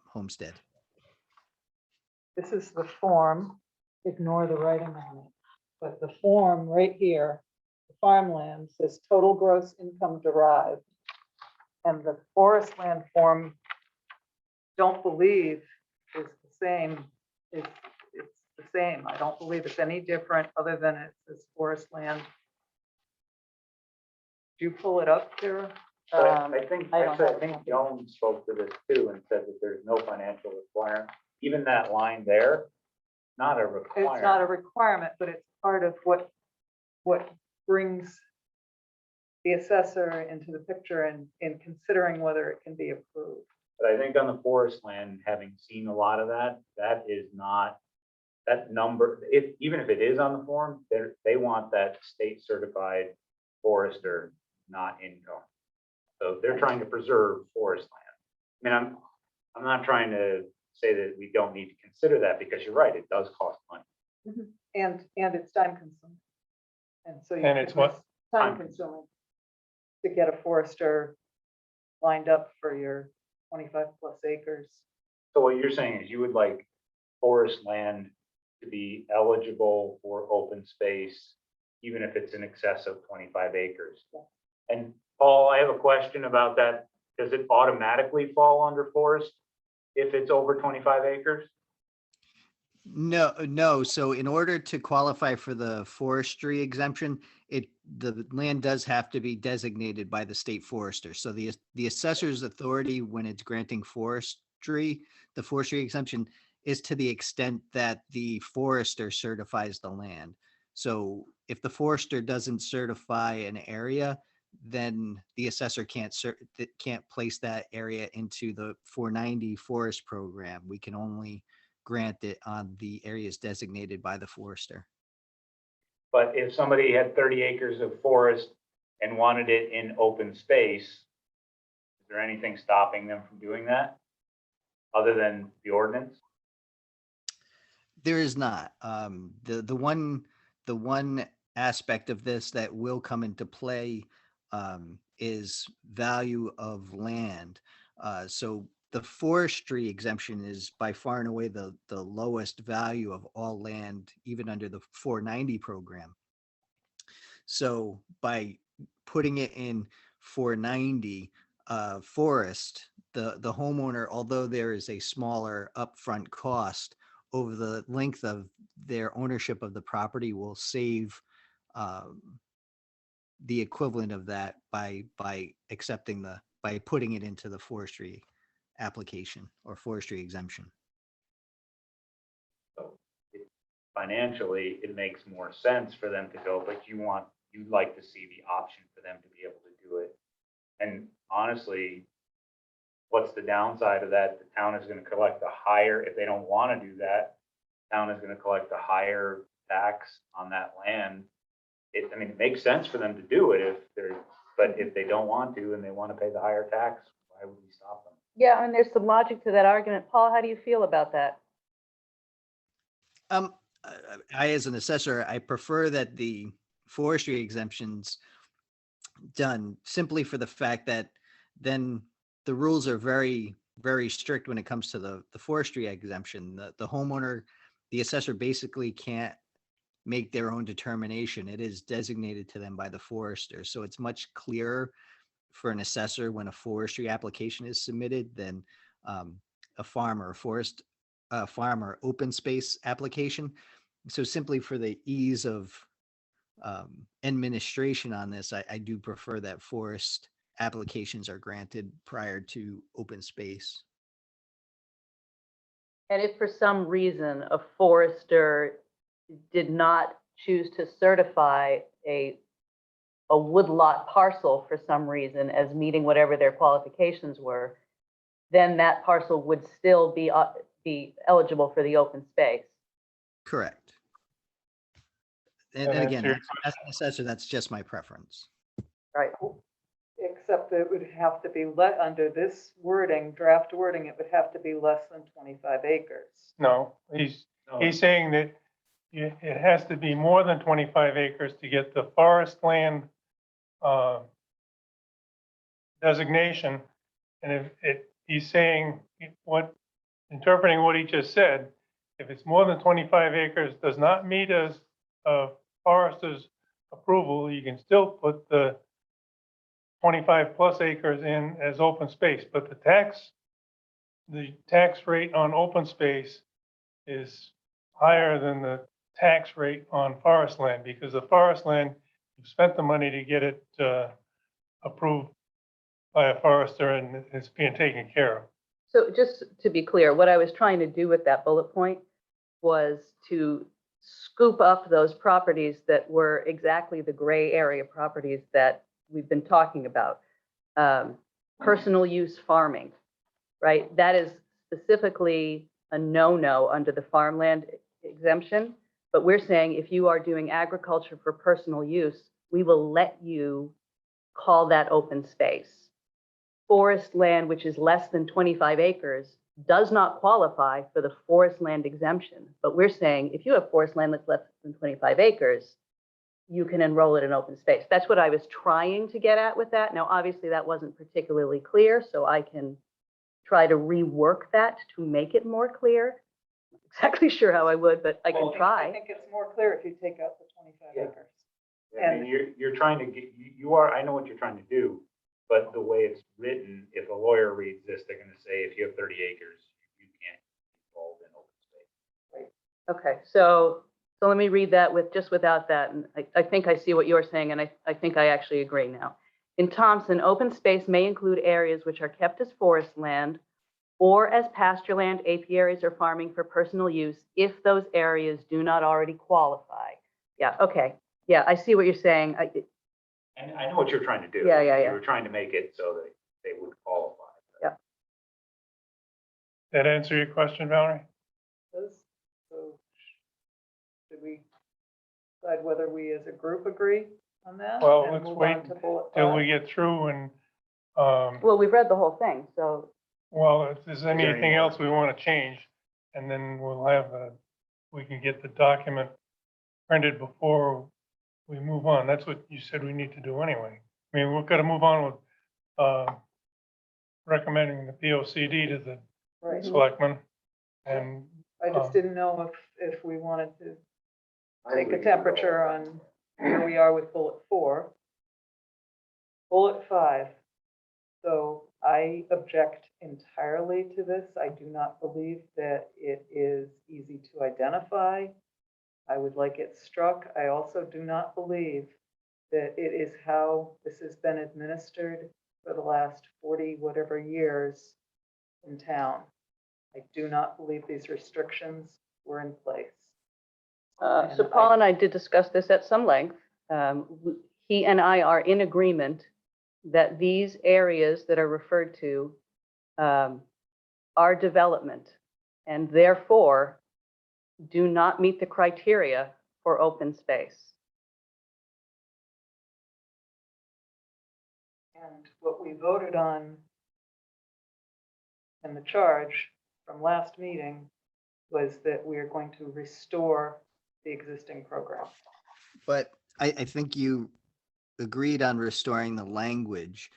Speaker 6: homestead.
Speaker 2: This is the form, ignore the writing on it, but the form right here, the farmland says total gross income derived. And the forest land form, don't believe is the same, it's the same. I don't believe it's any different other than it says forest land. Do you pull it up there?
Speaker 3: But I think,
Speaker 5: I don't
Speaker 3: actually, I
Speaker 5: have
Speaker 3: think
Speaker 5: one.
Speaker 3: Joan spoke to this too and said that there's no financial requirement. Even that line there, not a requirement.
Speaker 2: It's not a requirement, but it's part of what brings the assessor into the picture in considering whether it can be approved.
Speaker 3: But I think on the forest land, having seen a lot of that, that is not, that number, even if it is on the form, they want that state certified forester, not income. So they're trying to preserve forest land. I mean, I'm not trying to say that we don't need to consider that, because you're right, it does cost money.
Speaker 2: And it's time consuming. And so.
Speaker 1: And it's what?
Speaker 2: Time consuming to get a forester lined up for your 25+ acres.
Speaker 3: So what you're saying is you would like forest land to be eligible for open space, even if it's in excess of 25 acres.
Speaker 2: Yeah.
Speaker 3: And Paul, I have a question about that. Does it automatically fall under forest if it's over 25 acres?
Speaker 6: No. So in order to qualify for the forestry exemption, the land does have to be designated by the state forester. So the assessor's authority when it's granting the forestry exemption is to the extent that the forester certifies the land. So if the forester doesn't certify an area, then the assessor can't place that area into the 490 forest program. We can only grant it on the areas designated by the forester.
Speaker 3: But if somebody had 30 acres of forest and wanted it in open space, is there anything stopping them from doing that? Other than the ordinance?
Speaker 6: There is not. The one aspect of this that will come into play is value of land. So the forestry exemption is by far and away the lowest value of all land, even under the 490 program. So by putting it in 490 forest, the homeowner, although there is a smaller upfront cost, over the length of their ownership of the property will save the equivalent of that by putting it into the forestry application or forestry exemption.
Speaker 3: So financially, it makes more sense for them to go, but you'd like to see the option for them to be able to do it. And honestly, what's the downside of that? The town is going to collect a higher, if they don't want to do that, the town is going to collect a higher tax on that land. It makes sense for them to do it but if they don't want to and they want to pay the higher tax, why would we stop them?
Speaker 5: Yeah, and there's some logic to that argument. Paul, how do you feel about that?
Speaker 6: I, as an assessor, I prefer that the forestry exemptions done simply for the fact that then the rules are very, very strict when it comes to the forestry exemption. The homeowner, the assessor basically can't make their own determination. It is designated to them by the forester. So it's much clearer for an assessor when a forestry application is submitted than a farm or farm or open space application. So simply for the ease of administration on this, I do prefer that forest applications are granted prior to open space.
Speaker 5: And if for some reason a forester did not choose to certify a woodlot parcel for some reason as meeting whatever their qualifications were, then that parcel would still be eligible for the open space.
Speaker 6: Correct. And again, as an assessor, that's just my preference.
Speaker 5: Right.
Speaker 2: Except it would have to be under this wording, draft wording, it would have to be less than 25 acres.
Speaker 1: No, he's saying that it has to be more than 25 acres to get the forest land designation. And he's saying interpreting what he just said, if it's more than 25 acres, does not meet a forester's approval, you can still put the 25 plus acres in as open space, but the tax rate on open space is higher than the tax rate on forest land, because the forest land, you've spent the money to get it approved by a forester and it's being taken care of.
Speaker 5: So just to be clear, what I was trying to do with that bullet point was to scoop up those properties that were exactly the gray area properties that we've been talking about. Personal use farming, right? That is specifically a no-no under the farmland exemption. But we're saying if you are doing agriculture for personal use, we will let you call that open space. Forest land, which is less than 25 acres, does not qualify for the forest land exemption. But we're saying if you have forest land that's less than 25 acres, you can enroll it in open space. That's what I was trying to get at with that. Now, obviously, that wasn't particularly clear, so I can try to rework that to make it more clear. Not exactly sure how I would, but I can try.
Speaker 2: I think it's more clear if you take out the 25
Speaker 3: Yeah.
Speaker 2: acres.
Speaker 3: I mean, you're trying to get, I know what you're trying to do, but the way it's written, if a lawyer reads this, they're going to say, if you have 30 acres,
Speaker 5: Okay, so let me read that just without that, and I think I see what you're saying, and I think I actually agree now. In Thompson, open space may include areas which are kept as forest land or as pasture land, apiaries, or farming for personal use if those areas do not already qualify. Yeah, okay, yeah, I see what you're saying.
Speaker 3: And I know what you're trying to do.
Speaker 5: Yeah, yeah,
Speaker 3: You
Speaker 5: yeah.
Speaker 3: were trying to make it so that they would qualify.
Speaker 1: That answer your question, Valerie?
Speaker 2: So should we decide whether we as a group agree on that?
Speaker 1: Well,
Speaker 2: and
Speaker 1: let's
Speaker 2: move
Speaker 1: wait
Speaker 2: on to bullet
Speaker 1: Till
Speaker 2: five?
Speaker 1: we get through and,
Speaker 5: Well, we've read the whole thing, so,
Speaker 1: well, if there's
Speaker 3: there any
Speaker 1: anything
Speaker 3: more?
Speaker 1: else we want to change, and then we can get the document printed before we move on. That's what you said we need to do anyway. I mean, we've got to move on with, recommending the POCD to the
Speaker 2: Right.
Speaker 1: selectmen. And,
Speaker 2: I just didn't know if we wanted to take a temperature on where we are with bullet 4. Bullet 5. So I object entirely to this. I do not believe that it is easy to identify. I would like it struck. I also do not believe that it is how this has been administered for the last 40 whatever years in town. I do not believe these restrictions were in place.
Speaker 5: so Paul and I did discuss this at some length. He and I are in agreement that these areas that are referred to are development and therefore do not meet the criteria for open space.
Speaker 2: And what we voted on in the charge from last meeting was that we are going to restore the existing program.
Speaker 6: But I think you agreed on restoring the language.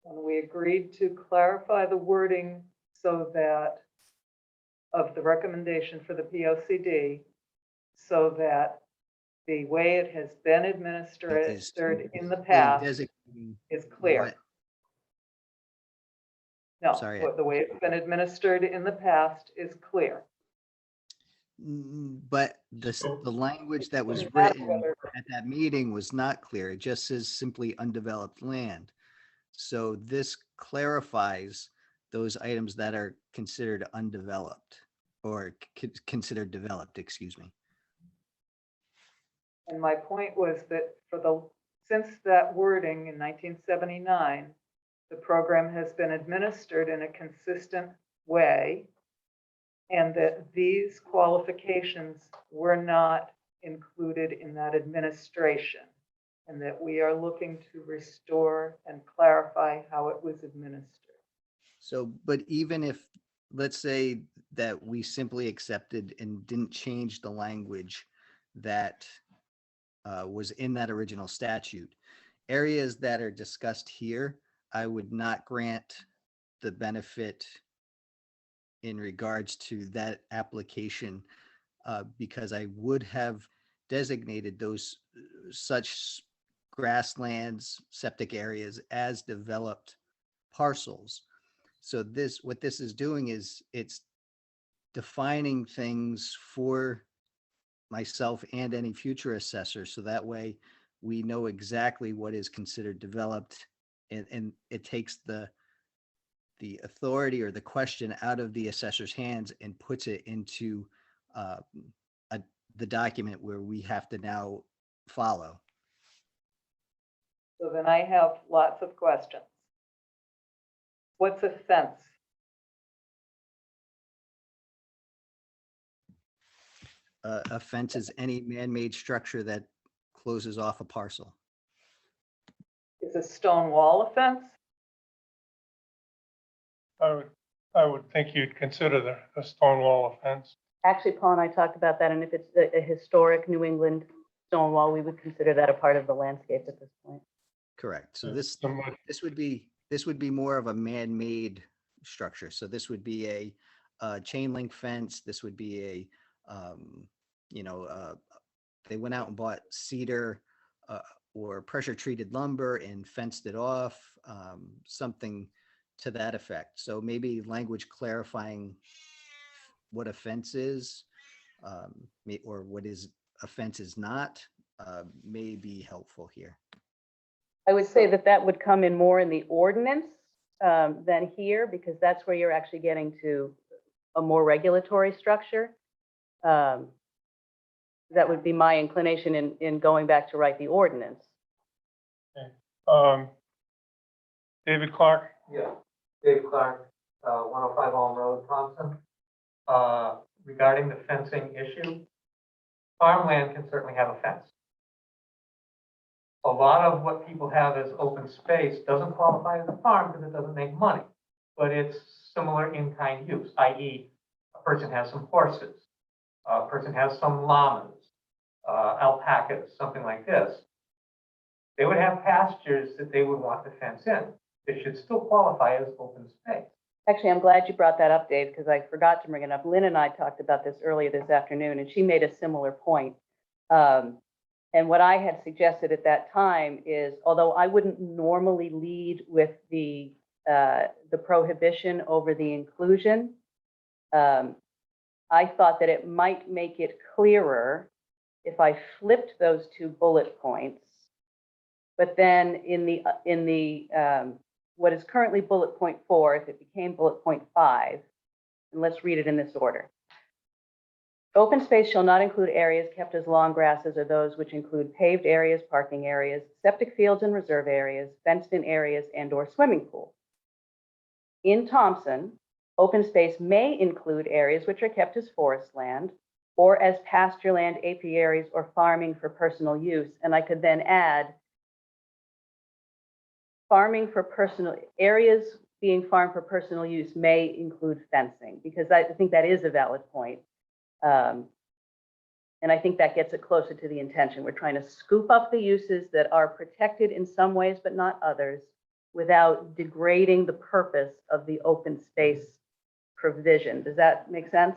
Speaker 2: And we agreed to clarify the wording so that of the recommendation for the POCD, so that the way it has been administered
Speaker 6: Is
Speaker 2: in the past
Speaker 6: designating
Speaker 2: is clear.
Speaker 6: what-
Speaker 2: No,
Speaker 6: Sorry.
Speaker 2: the way it's been administered in the past is clear.
Speaker 6: But the language that was
Speaker 2: Doesn't matter
Speaker 6: written
Speaker 2: whether-
Speaker 6: at that meeting was not clear. It just says simply undeveloped land. So this clarifies those items that are considered undeveloped or considered developed, excuse me.
Speaker 2: And my point was that since that wording in 1979, the program has been administered in a consistent way, and that these qualifications were not included in that administration, and that we are looking to restore and clarify how it was administered.
Speaker 6: So, but even if, let's say that we simply accepted and didn't change the language that was in that original statute, areas that are discussed here, I would not grant the benefit in regards to that application because I would have designated those such grasslands, septic areas as developed parcels. So what this is doing is it's defining things for myself and any future assessor. So that way we know exactly what is considered developed and it takes the authority or the question out of the assessor's hands and puts it into the document where we have to now follow.
Speaker 2: So then I have lots of questions. What's a fence?
Speaker 6: A fence is any man-made structure that closes off a parcel.
Speaker 2: Is a stone wall a fence?
Speaker 1: I would think you'd consider the Stonewall Offense.
Speaker 5: Actually, Paul and I talked about that, and if it's a historic New England stone wall, we would consider that a part of the landscape at this point.
Speaker 6: Correct. So
Speaker 1: Yeah,
Speaker 6: this
Speaker 1: somewhat.
Speaker 6: this would be more of a man-made structure. So this would be a chain link fence. This would be a they went out and bought cedar or pressure treated lumber and fenced it off. Something to that effect. So maybe language clarifying what a fence is, or what is a fence is not, may be helpful here.
Speaker 5: I would say that that would come in more in the ordinance than here, because that's where you're actually getting to a more regulatory structure. That would be my inclination in going back to write the ordinance.
Speaker 1: David Clark,
Speaker 7: Yeah, Dave Clark, 105 Elm Road, Thompson. Regarding the fencing issue, farmland can certainly have a fence. A lot of what people have as open space doesn't qualify as a farm because it doesn't make money, but it's similar in-kind use, i.e. a person has some horses, a person has some llamas, alpacas, something like this. They would have pastures that they would want to fence in. It should still qualify as open space.
Speaker 5: Actually, I'm glad you brought that up, Dave, because I forgot to bring it up. Lynn and I talked about this earlier this afternoon, and she made a similar point. And what I had suggested at that time is, although I wouldn't normally lead with the prohibition over the inclusion, I thought that it might make it clearer if I flipped those two bullet points. But then in the what is currently bullet point 4, if it became bullet point 5, and let's read it in this order. Open space shall not include areas kept as long grasses or those which include paved areas, parking areas, septic fields and reserve areas, fenced in areas, and or swimming pool. In Thompson, open space may include areas which are kept as forest land or as pasture land, apiaries, or farming for personal use. And I could then add farming for personal areas being farmed for personal use may include fencing, because I think that is a valid point. And I think that gets it closer to the intention. We're trying to scoop up the uses that are protected in some ways, but not others, without degrading the purpose of the open space provision. Does that make sense?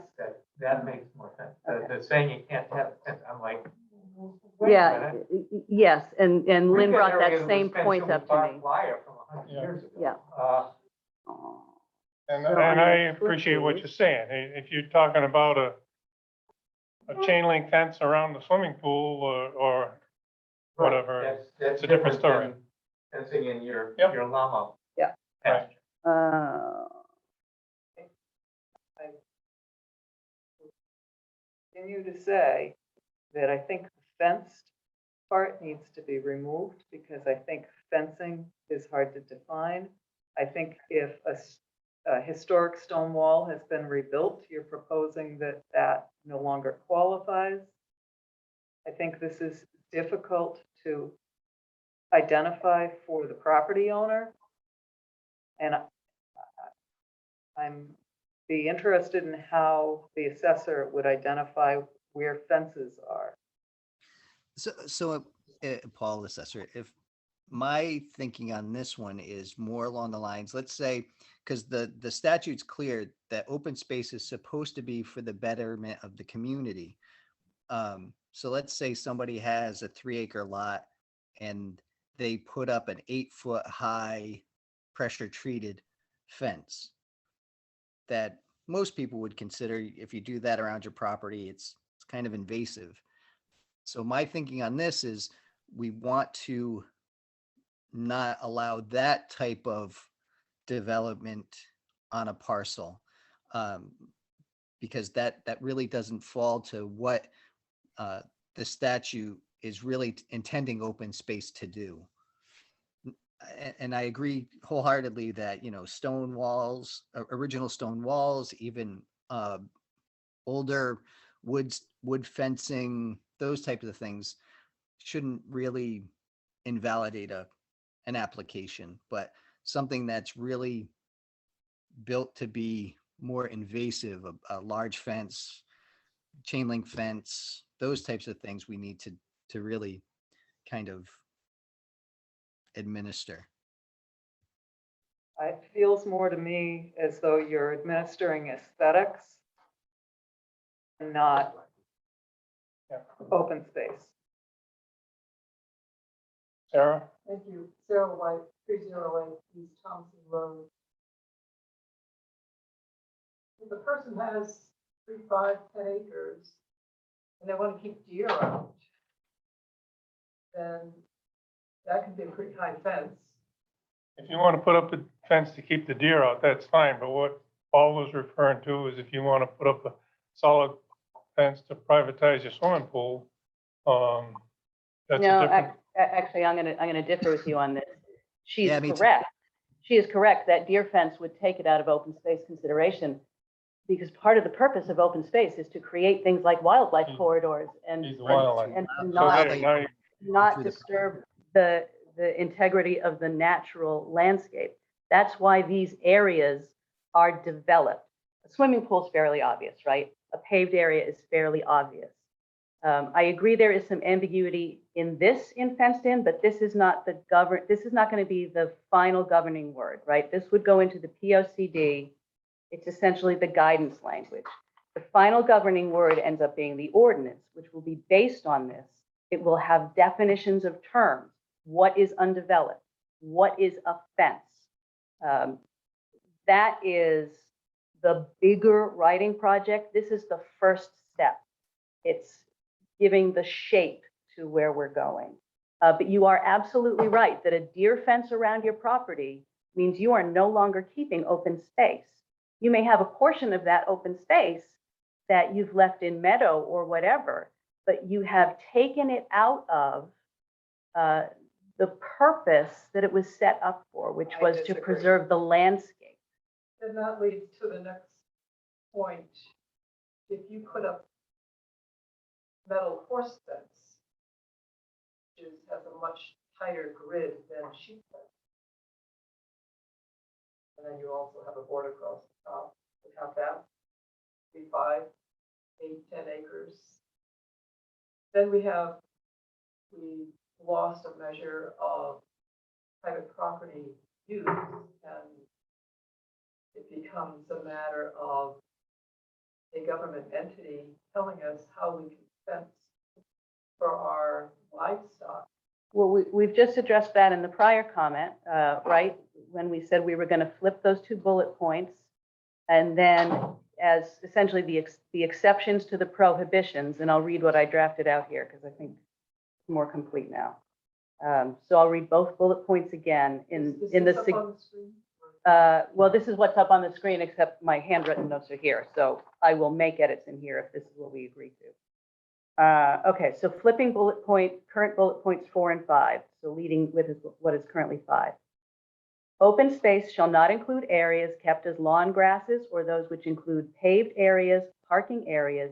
Speaker 7: That makes more sense.
Speaker 5: Okay.
Speaker 7: The saying you can't have a fence, I'm like, wait a
Speaker 5: Yeah,
Speaker 7: minute.
Speaker 5: yes, and Lynn
Speaker 7: We've got
Speaker 5: brought
Speaker 7: areas
Speaker 5: that
Speaker 7: with
Speaker 5: same
Speaker 7: fencing
Speaker 5: point
Speaker 7: with
Speaker 5: up to
Speaker 7: barbed
Speaker 5: me.
Speaker 7: wire from 100
Speaker 1: Yeah.
Speaker 7: years ago.
Speaker 5: Yeah. Oh.
Speaker 1: and
Speaker 5: So
Speaker 1: I
Speaker 5: on the
Speaker 1: appreciate what
Speaker 5: flip
Speaker 1: you're saying. If you're talking about a chain link fence around the swimming pool or whatever,
Speaker 7: That's
Speaker 1: it's a different story.
Speaker 7: than Fencing in your
Speaker 1: Yep.
Speaker 7: llama.
Speaker 5: Yeah.
Speaker 7: pasture.
Speaker 2: Continue to say that I think the fenced part needs to be removed because I think fencing is hard to define. I think if a historic stone wall has been rebuilt, you're proposing that that no longer qualifies. I think this is difficult to identify for the property owner. And I'm be interested in how the assessor would identify where fences are.
Speaker 6: So Paul, assessor, if my thinking on this one is more along the lines, let's say, because the statute's clear that open space is supposed to be for the betterment of the community. So let's say somebody has a 3-acre lot and they put up an 8-foot high pressure treated fence that most people would consider, if you do that around your property, it's kind of invasive. So my thinking on this is we want to not allow that type of development on a parcel, because that really doesn't fall to what the statute is really intending open space to do. And I agree wholeheartedly that, stone walls, original stone walls, even older wood fencing, those types of things shouldn't really invalidate an application, but something that's really built to be more invasive, a large fence, chain link fence, those types of things we need to really kind of administer.
Speaker 2: It feels more to me as though you're administering aesthetics and not open space.
Speaker 1: Sarah?
Speaker 2: Thank you. Sarah White, 308 East Thompson Road. If the person has 3, 5, 10 acres and they want to keep deer out, then that can be a pretty high fence.
Speaker 1: If you want to put up a fence to keep the deer out, that's fine, but what Paul was referring to is if you want to put up a solid fence to privatize your swimming pool, that's a
Speaker 5: No,
Speaker 1: different.
Speaker 5: actually, I'm gonna differ with you on this. She's
Speaker 6: Yeah, me too.
Speaker 5: correct. She is correct. That deer fence would take it out of open space consideration. Because part of the purpose of open space is to create things like wildlife corridors and
Speaker 1: He's the wildlife.
Speaker 5: and to
Speaker 1: So
Speaker 5: not,
Speaker 1: there, now you-
Speaker 5: not
Speaker 6: through the-
Speaker 5: disturb the integrity of the natural landscape. That's why these areas are developed. A swimming pool is fairly obvious, right? A paved area is fairly obvious. I agree there is some ambiguity in fenced in, but this is not this is not going to be the final governing word, right? This would go into the POCD. It's essentially the guidance language. The final governing word ends up being the ordinance, which will be based on this. It will have definitions of terms. What is undeveloped? What is a fence? That is the bigger writing project. This is the first step. It's giving the shape to where we're going. But you are absolutely right that a deer fence around your property means you are no longer keeping open space. You may have a portion of that open space that you've left in meadow or whatever, but you have taken it out of the purpose that it was set up for, which
Speaker 2: I
Speaker 5: was to
Speaker 2: disagree.
Speaker 5: preserve the landscape.
Speaker 2: And that leads to the next point. If you put up metal horse fence, which has a much tighter grid than sheep fence, and then you also have a board across the top, you have that, 3, 5, 8, 10 acres. Then we lost a measure of private property use, and it becomes a matter of a government entity telling us how we can fence for our livestock.
Speaker 5: Well, we've just addressed that in the prior comment, right? When we said we were going to flip those 2 bullet points. And then as essentially the exceptions to the prohibitions, and I'll read what I drafted out here because I think it's more complete now. So I'll read both bullet points again
Speaker 2: Is
Speaker 5: in
Speaker 2: this
Speaker 5: the,
Speaker 2: up on the screen?
Speaker 5: well, this is what's up on the screen, except my handwritten notes are here. So I will make edits in here if this is what we agree to. Okay, so flipping current bullet points 4 and 5. So leading with what is currently 5. Open space shall not include areas kept as lawn grasses or those which include paved areas, parking areas,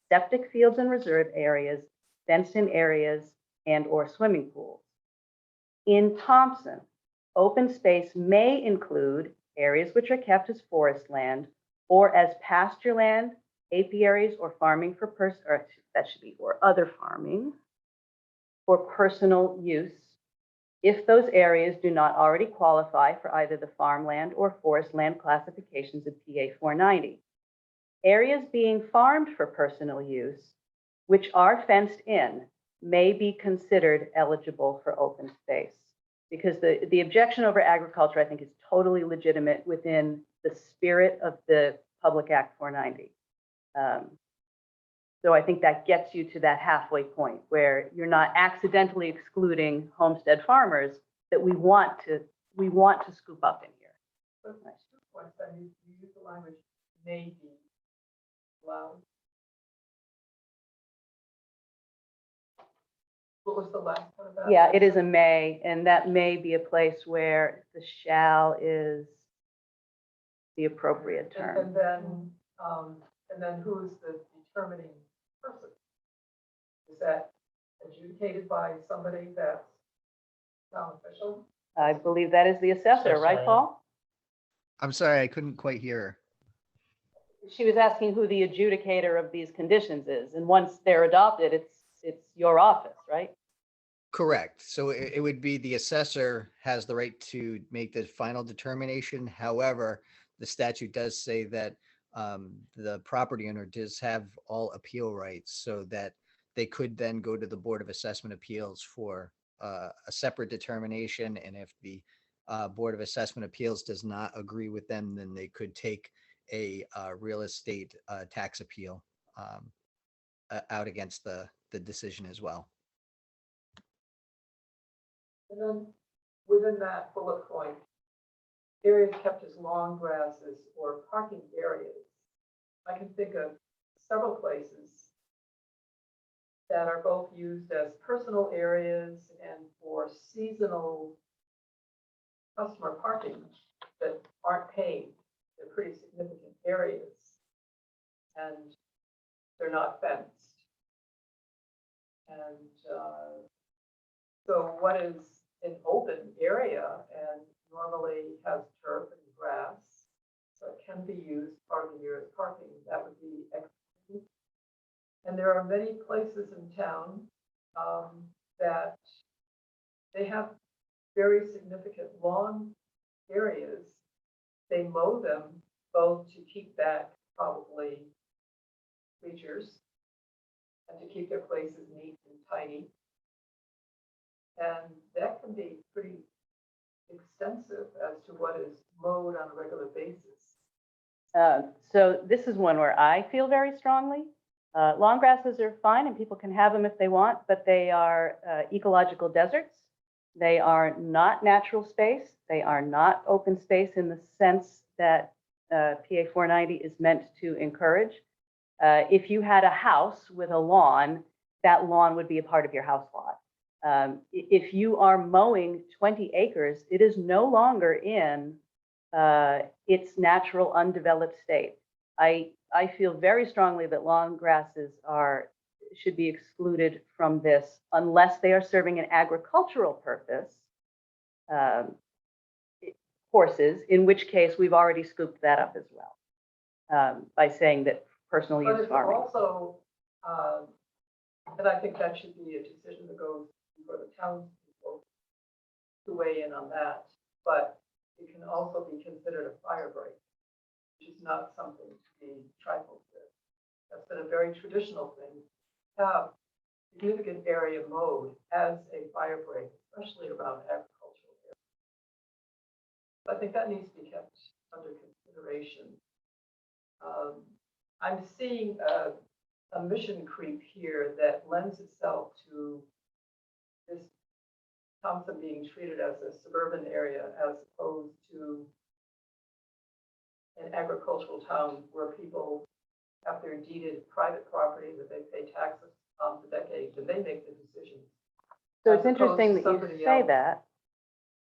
Speaker 5: septic fields and reserve areas, fenced-in areas, and or swimming pools. In Thompson, open space may include areas which are kept as forest land or as pasture land, apiaries, or farming for that should be or other farming for personal use, if those areas do not already qualify for either the farmland or forest land classifications of PA490. Areas being farmed for personal use, which are fenced in, may be considered eligible for open space. Because the objection over agriculture, I think, is totally legitimate within the spirit of the Public Act 490. So I think that gets you to that halfway point where you're not accidentally excluding homestead farmers that we want to scoop up in here.
Speaker 2: But my 2 points, then you use the language may be allowed. What was the last part of that?
Speaker 5: Yeah, it is a may, and that may be a place where the shall is the appropriate term.
Speaker 2: And then who's the determining person? Is that adjudicated by somebody that's town official?
Speaker 5: I believe that is the assessor, right,
Speaker 1: Assessor.
Speaker 5: Paul?
Speaker 6: I'm sorry, I couldn't quite hear her.
Speaker 5: She was asking who the adjudicator of these conditions is, and once they're adopted, it's your office, right?
Speaker 6: Correct. So it would be the assessor has the right to make the final determination. However, the statute does say that the property owner does have all appeal rights, so that they could then go to the Board of Assessment Appeals for a separate determination. And if the Board of Assessment Appeals does not agree with them, then they could take a real estate tax appeal out against the decision as well.
Speaker 2: And then within that bullet point, areas kept as lawn grasses or parking areas. I can think of several places that are both used as personal areas and for seasonal customer parking that aren't paved. They're pretty significant areas. And they're not fenced. And so what is an open area and normally has turf and grass, so it can be used part of the year as parking, that would be excellent. And there are many places in town that they have very significant lawn areas. They mow them both to keep back probably creatures and to keep their places neat and tidy. And that can be pretty extensive as to what is mowed on a regular basis.
Speaker 5: So this is one where I feel very strongly. Lawn grasses are fine and people can have them if they want, but they are ecological deserts. They are not natural space. They are not open space in the sense that PA 490 is meant to encourage. If you had a house with a lawn, that lawn would be a part of your house lot. If you are mowing 20 acres, it is no longer in its natural undeveloped state. I feel very strongly that lawn grasses should be excluded from this unless they are serving an agricultural purpose, horses, in which case we've already scooped that up as well by saying that personal
Speaker 2: But
Speaker 5: use
Speaker 2: it's
Speaker 5: farming.
Speaker 2: also, and I think that should be a decision that goes for the townspeople to weigh in on that. But it can also be considered a fire break, which is not something to be trifled with. That's been a very traditional thing. Have significant area mowed as a fire break, especially around agricultural areas. I think that needs to be kept under consideration. I'm seeing a mission creep here that lends itself to this Thompson being treated as a suburban area as opposed to an agricultural town where people have their deeded private property that they pay taxes on for decades and they make the decisions.
Speaker 5: So
Speaker 2: as
Speaker 5: it's interesting
Speaker 2: opposed to
Speaker 5: that you
Speaker 2: somebody
Speaker 5: say
Speaker 2: else
Speaker 5: that.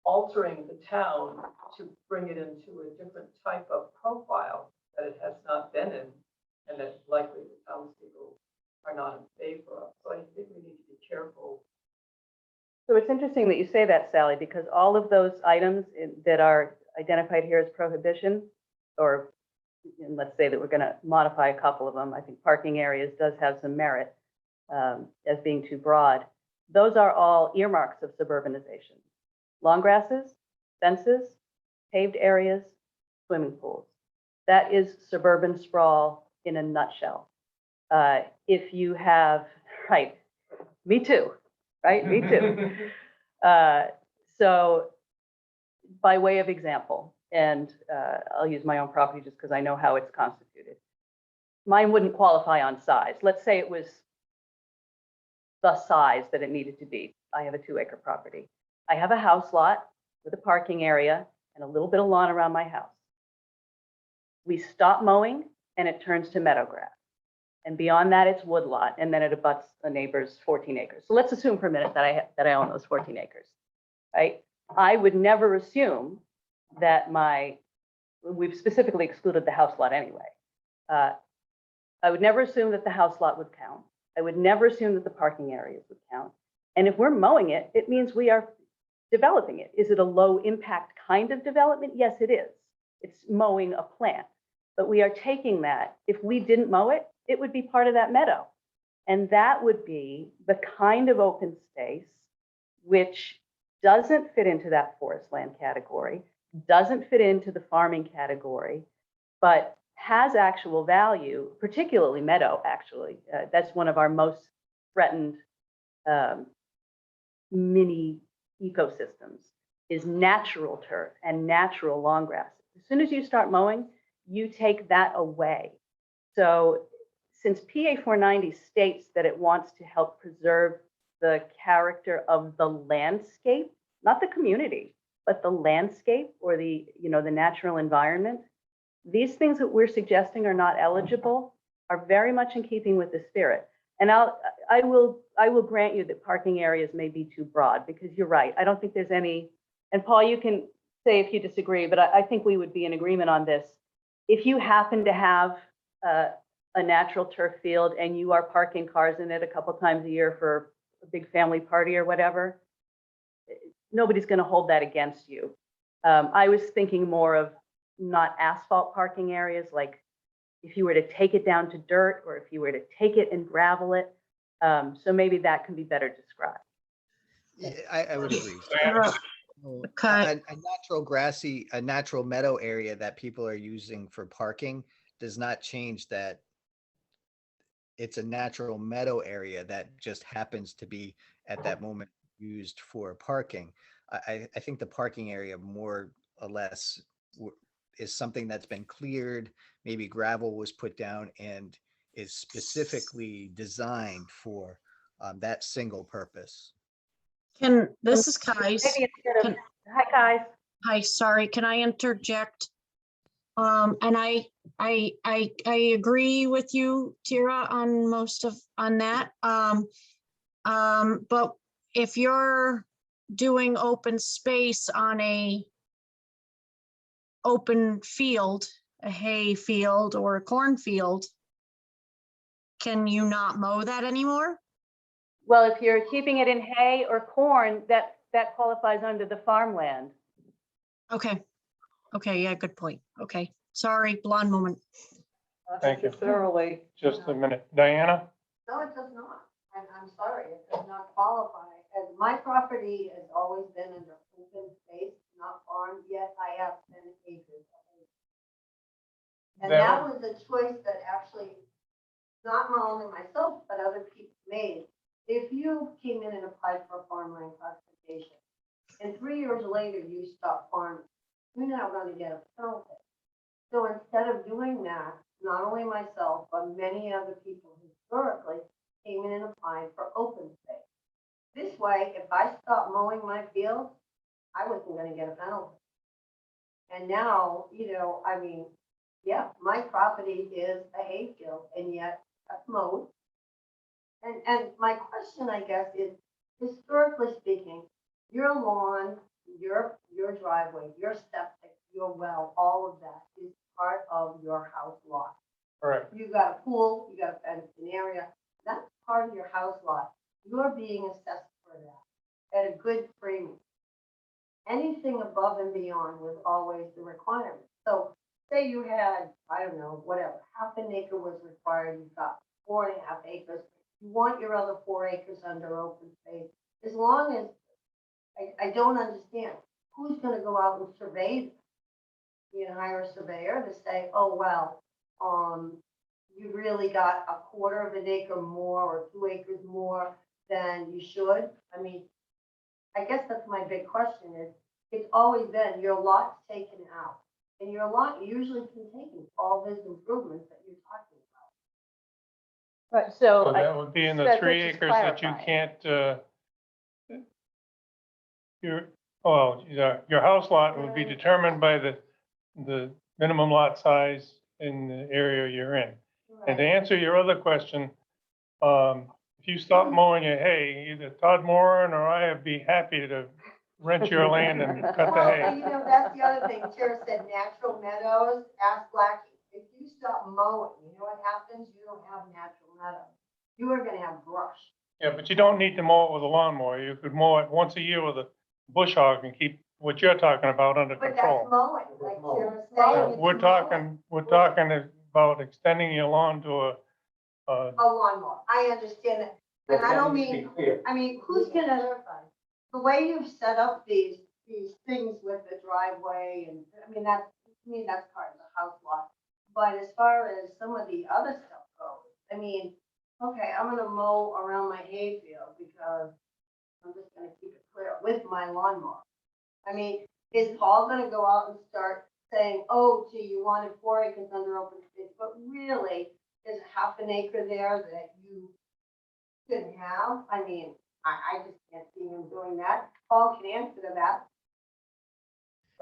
Speaker 2: altering the town to bring it into a different type of profile that it has not been in, and that likely the townspeople are not in favor of. So I think we need to be careful.
Speaker 5: So it's interesting that you say that, Sally, because all of those items that are identified here as prohibition, or let's say that we're going to modify a couple of them. I think parking areas does have some merit as being too broad. Those are all earmarks of suburbanization. Lawn grasses, fences, paved areas, swimming pools. That is suburban sprawl in a nutshell. If you have, right, me too, right, me too. So by way of example, and I'll use my own property just because I know how it's constituted. Mine wouldn't qualify on size. Let's say it was the size that it needed to be. I have a 2-acre property. I have a house lot with a parking area and a little bit of lawn around my house. We stop mowing and it turns to meadow grass. And beyond that, it's woodlot, and then it abuts a neighbor's 14 acres. So let's assume for a minute that I own those 14 acres, right? I would never assume that we've specifically excluded the house lot anyway. I would never assume that the house lot would count. I would never assume that the parking areas would count. And if we're mowing it, it means we are developing it. Is it a low impact kind of development? Yes, it is. It's mowing a plant. But we are taking that. If we didn't mow it, it would be part of that meadow. And that would be the kind of open space which doesn't fit into that forest land category, doesn't fit into the farming category, but has actual value, particularly meadow, actually. That's one of our most threatened mini ecosystems, is natural turf and natural lawn grasses. As soon as you start mowing, you take that away. So since PA 490 states that it wants to help preserve the character of the landscape, not the community, but the landscape or the, you know, the natural environment, these things that we're suggesting are not eligible are very much in keeping with the spirit. And I will grant you that parking areas may be too broad, because you're right. I don't think there's any, and Paul, you can say if you disagree, but I think we would be in agreement on this. If you happen to have a natural turf field and you are parking cars in it a couple times a year for a big family party or whatever, nobody's going to hold that against you. I was thinking more of not asphalt parking areas, like if you were to take it down to dirt, or if you were to take it and gravel it. So maybe that can be better described.
Speaker 6: Yeah, I would agree.
Speaker 8: Cut.
Speaker 6: A natural grassy, a natural meadow area that people are using for parking does not change that it's a natural meadow area that just happens to be at that moment used for parking. I think the parking area more or less is something that's been cleared, maybe gravel was put down and is specifically designed for that single purpose.
Speaker 8: This is Kais.
Speaker 5: Maybe instead of, hi guys.
Speaker 8: Hi, sorry, can I interject? And I agree with you, Tira, on on that. But if you're doing open space on a open field, a hay field or a cornfield, can you not mow that anymore?
Speaker 5: Well, if you're keeping it in hay or corn, that qualifies under the farmland.
Speaker 8: Okay. Okay, yeah, good point. Okay, sorry, blonde moment.
Speaker 1: Thank you.
Speaker 2: Thoroughly.
Speaker 1: Just a minute. Diana?
Speaker 9: No, it does not. I'm sorry, it does not qualify. As my property has always been under open space, not farm, yet I have 10 acres. And that was a choice that actually, not only myself, but other people made. If you came in and applied for farmland classification, and 3 years later you stop farming, you're not going to get a penalty. So instead of doing that, not only myself, but many other people historically came in and applied for open space. This way, if I stopped mowing my field, I wasn't going to get a penalty. And now, you know, I mean, yeah, my property is a hay field, and yet that's mowed. And my question, I guess, is historically speaking, your lawn, your driveway, your septic, your well, all of that is part of your house lot.
Speaker 1: Correct.
Speaker 9: You got a pool, you got a fenced-in area, that's part of your house lot. You're being assessed for that at a good premium. Anything above and beyond was always the requirement. So say you had, I don't know, whatever, half an acre was required, you've got 4.5 acres. You want your other 4 acres under open space. As long as, I don't understand, who's gonna go out and survey them? You know, hire a surveyor to say, oh, well, you really got 1/4 of an acre more or 2 acres more than you should. I mean, I guess that's my big question is, it's always been your lot's taken out. And your lot usually contains all those improvements that you're talking about.
Speaker 5: Right,
Speaker 1: So
Speaker 5: so.
Speaker 1: that would be in the
Speaker 5: that's
Speaker 1: 3
Speaker 5: just
Speaker 1: acres that you
Speaker 5: clarifying.
Speaker 1: can't, your house lot would be determined by the minimum lot size in the area you're in. And to answer your other question, if you stop mowing your hay, either Todd Moran or I would be happy to rent your land and cut the
Speaker 9: Well,
Speaker 1: hay.
Speaker 9: you know, that's the other thing. Tara said natural meadows, ask Blackie. If you stop mowing, you know what happens? You don't have natural meadows. You are gonna have brush.
Speaker 1: Yeah, but you don't need to mow it with a lawnmower. You could mow it once a year with a bush hog and keep what you're talking about under
Speaker 9: But that's
Speaker 1: control.
Speaker 9: mowing, like Tara's
Speaker 1: Yeah,
Speaker 9: saying. it's
Speaker 1: We're
Speaker 9: mowing.
Speaker 1: talking about extending your lawn to a
Speaker 9: A lawnmower. I understand that. And I don't mean, I mean, who's gonna, the way you've set up these things with the driveway and, I mean, that's, to me, that's part of the house lot. But as far as some of the other stuff goes, I mean, okay, I'm gonna mow around my hay field because I'm just gonna keep it clear with my lawnmower. I mean, is Paul gonna go out and start saying, oh, gee, you wanted 4 acres under open space, but really, there's half an acre there that you couldn't have. I mean, I just can't see him doing that. Paul can answer to that.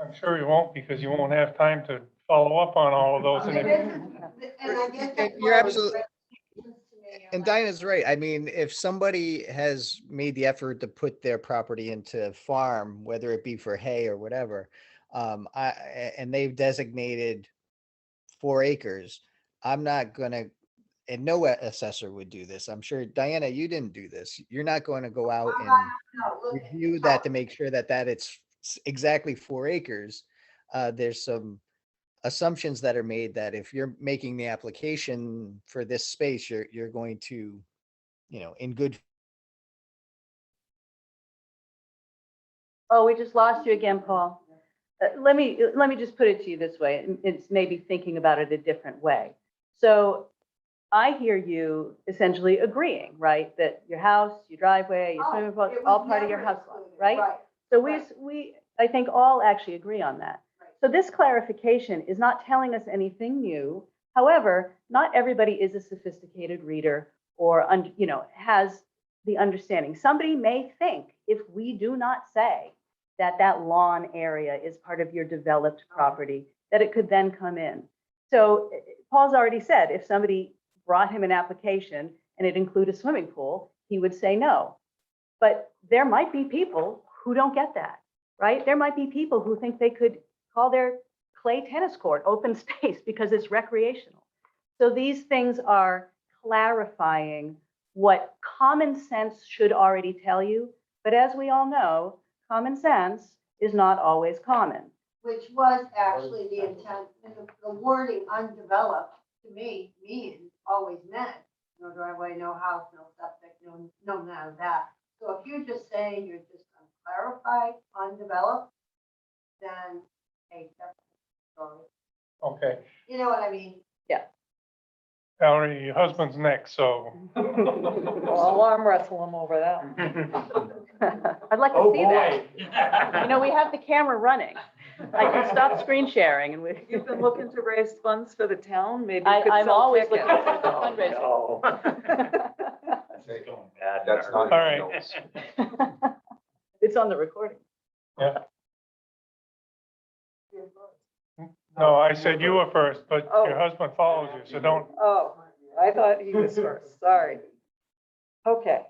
Speaker 1: I'm sure you won't, because you won't have time to follow up on all of those.
Speaker 9: And I guess that's
Speaker 6: You're
Speaker 9: why it
Speaker 6: absolutely-
Speaker 9: makes sense to me.
Speaker 6: And Dinah's right. I mean, if somebody has made the effort to put their property into farm, whether it be for hay or whatever, and they've designated 4 acres, I'm not gonna, and no assessor would do this. I'm sure, Diana, you didn't do this. You're not going to go out and
Speaker 9: No, look,
Speaker 6: review that to make sure that it's exactly 4 acres. There's some assumptions that are made that if you're making the application for this space, you're going to, in good.
Speaker 5: Oh, we just lost you again, Paul. Let me just put it to you this way. It's maybe thinking about it a different way. So I hear you essentially agreeing, right? That your house, your driveway, your swimming pool,
Speaker 9: it was
Speaker 5: all part of your
Speaker 9: never
Speaker 5: house lot,
Speaker 9: included,
Speaker 5: right? So
Speaker 9: right.
Speaker 5: we, I think all actually agree on that.
Speaker 9: Right.
Speaker 5: So this clarification is not telling us anything new. However, not everybody is a sophisticated reader or, has the understanding. Somebody may think if we do not say that that lawn area is part of your developed property, that it could then come in. So Paul's already said, if somebody brought him an application and it included a swimming pool, he would say no. But there might be people who don't get that, right? There might be people who think they could call their clay tennis court open space because it's recreational. So these things are clarifying what common sense should already tell you. But as we all know, common sense is not always common.
Speaker 9: Which was actually the intent, and the wording undeveloped to me means always meant no driveway, no house, no septic, no none of that. So if you're just saying you're just unclarified, undeveloped, then hey, that's sorry.
Speaker 1: Okay,
Speaker 9: You know what I mean?
Speaker 1: Valerie, your husband's next, so
Speaker 2: Well, I'll arm wrestle him over that one.
Speaker 5: I'd like to see that. We have the camera running. I can stop screen sharing and
Speaker 2: You've been looking to raise funds for the town, maybe you could
Speaker 5: I'm
Speaker 2: sell
Speaker 5: always
Speaker 2: tickets.
Speaker 5: looking for fundraising.
Speaker 3: No.
Speaker 4: Say,
Speaker 3: Going bad.
Speaker 4: That's not.
Speaker 1: All right.
Speaker 4: notes.
Speaker 5: It's on the recording.
Speaker 1: yeah. No, I said you were first, but your husband follows you, so don't.
Speaker 2: Oh, I thought he was first, sorry. Okay,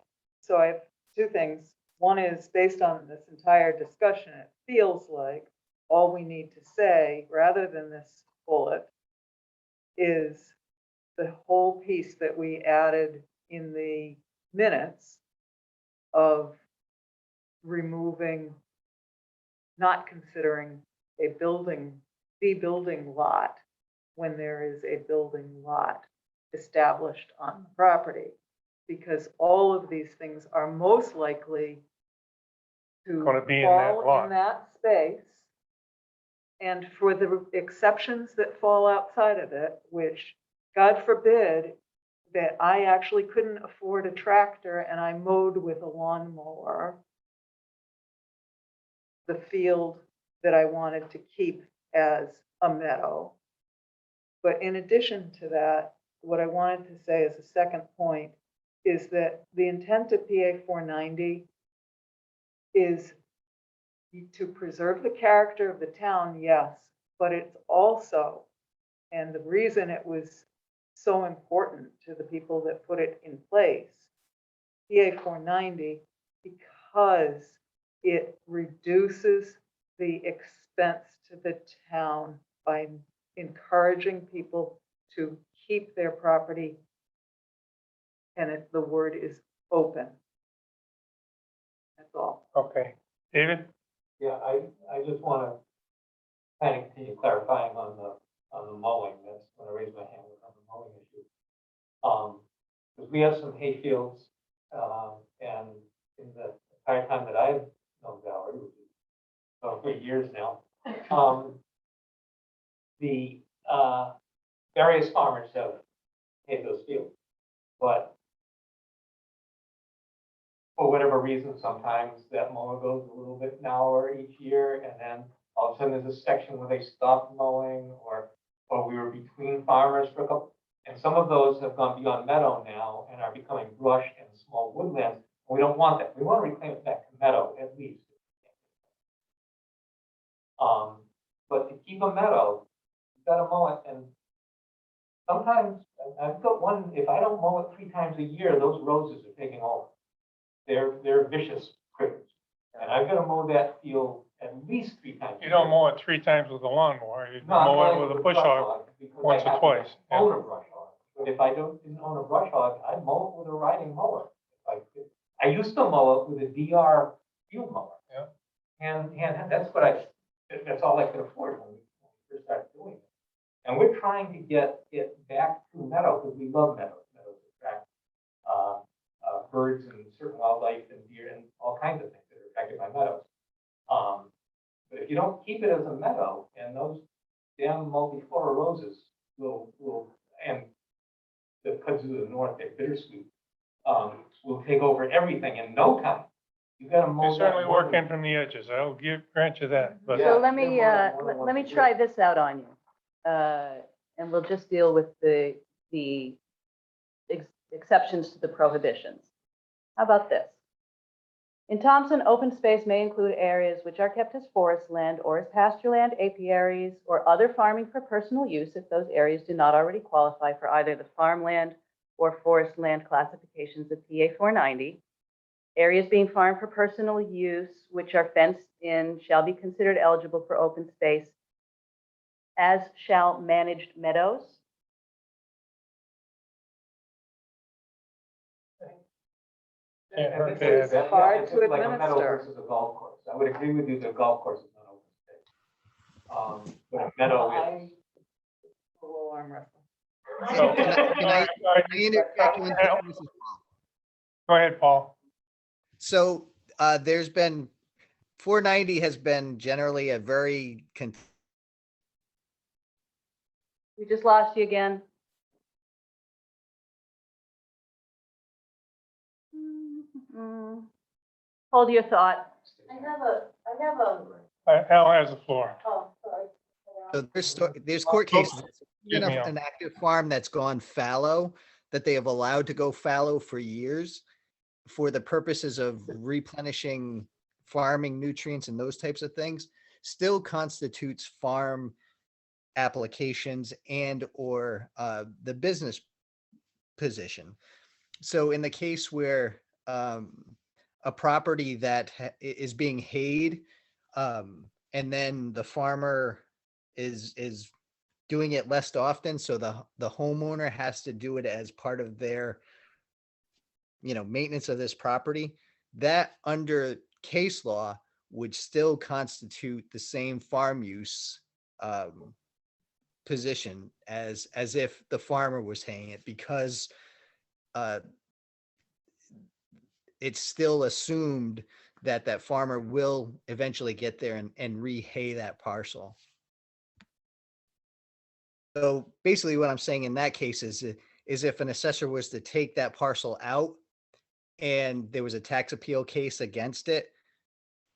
Speaker 2: so I have 2 things. One is based on this entire discussion, it feels like all we need to say, rather than this bullet, is the whole piece that we added in the minutes of removing, not considering a building, the building lot when there is a building lot established on the property. Because all of these things are most likely to
Speaker 1: Gonna be in that
Speaker 2: fall
Speaker 1: lot.
Speaker 2: in that space. And for the exceptions that fall outside of it, which God forbid that I actually couldn't afford a tractor and I mowed with a lawnmower the field that I wanted to keep as a meadow. But in addition to that, what I wanted to say as a second point is that the intent of PA 490 is to preserve the character of the town, yes, but it's also, and the reason it was so important to the people that put it in place, PA 490, because it reduces the expense to the town by encouraging people to keep their property, and the word is open. That's all.
Speaker 1: Okay, David?
Speaker 7: Yeah, I just want to kind of continue clarifying on the mowing. That's when I raised my hand on the mowing issue. Because we have some hay fields, and in the entire time that I've known Valerie, which is about 3 years now, the various farmers have hay those fields, but for whatever reason, sometimes that mower goes a little bit narrower each year, and then all of a sudden there's a section where they stopped mowing, or we were between farmers for a couple, and some of those have gone beyond meadow now and are becoming brush and small woodlands. We don't want that. We want to reclaim it back to meadow at least. But to keep a meadow, you've got to mow it, and sometimes, I've got one, if I don't mow it 3 times a year, those roses are taking over. They're vicious critters. And I've got to mow that field at least 3 times. a
Speaker 1: You don't
Speaker 7: year.
Speaker 1: mow it 3 times with a lawnmower, you
Speaker 7: No, I'm
Speaker 1: mow
Speaker 7: mowing
Speaker 1: it with a bush hog
Speaker 7: because I
Speaker 1: once or
Speaker 7: happen to
Speaker 1: twice. yeah.
Speaker 7: Own a brush hog. But if I didn't own a brush hog, I'd mow it with a riding mower. I used to mow it with a DR field mower.
Speaker 1: Yeah.
Speaker 7: And that's all I could afford when we first started doing it. And we're trying to get it back to meadow because we love meadows. Meadows attract birds and certain wildlife and deer and all kinds of things that are affected by meadows. But if you don't keep it as a meadow, and those damn multiflora roses will and the kudzu to the north, they're bittersweet, will take over everything in no time. You gotta mow
Speaker 1: They
Speaker 7: that.
Speaker 1: certainly work in from the edges, I'll grant you that, but.
Speaker 7: Yeah.
Speaker 5: So let me,
Speaker 7: they're more than
Speaker 5: let me
Speaker 7: once a
Speaker 5: try
Speaker 7: year.
Speaker 5: this out on you. And we'll just deal with the exceptions to the prohibitions. How about this? In Thompson, open space may include areas which are kept as forest land or as pasture land, apiaries, or other farming for personal use if those areas do not already qualify for either the farmland or forest land classifications of PA 490. Areas being farmed for personal use, which are fenced in, shall be considered eligible for open space, as shall managed meadows.
Speaker 1: Yeah,
Speaker 7: And
Speaker 1: okay.
Speaker 7: it's
Speaker 5: It's hard
Speaker 7: it's
Speaker 5: to
Speaker 7: like a meadow
Speaker 5: administer.
Speaker 7: versus a golf course. I would agree with you that golf course is not open space. But a meadow is.
Speaker 5: A little arm wrestle.
Speaker 1: So-
Speaker 6: Can I interject one thing? This is Paul.
Speaker 1: Go ahead, Paul.
Speaker 6: So there's been 490 has been generally a very
Speaker 5: We just lost you again. Hold your thought.
Speaker 9: I have a,
Speaker 1: Al has the floor.
Speaker 9: oh, sorry.
Speaker 6: so there's court cases.
Speaker 1: Excuse me, Al.
Speaker 6: An active farm that's gone fallow that they have allowed to go fallow for years for the purposes of replenishing farming nutrients and those types of things still constitutes farm applications and or the business position. So in the case where a property that is being hayed and then the farmer is doing it less often, so the homeowner has to do it as part of their maintenance of this property, that under case law would still constitute the same farm use position as if the farmer was haying it, because it's still assumed that that farmer will eventually get there and rehay that parcel. So basically what I'm saying in that case is if an assessor was to take that parcel out and there was a tax appeal case against it,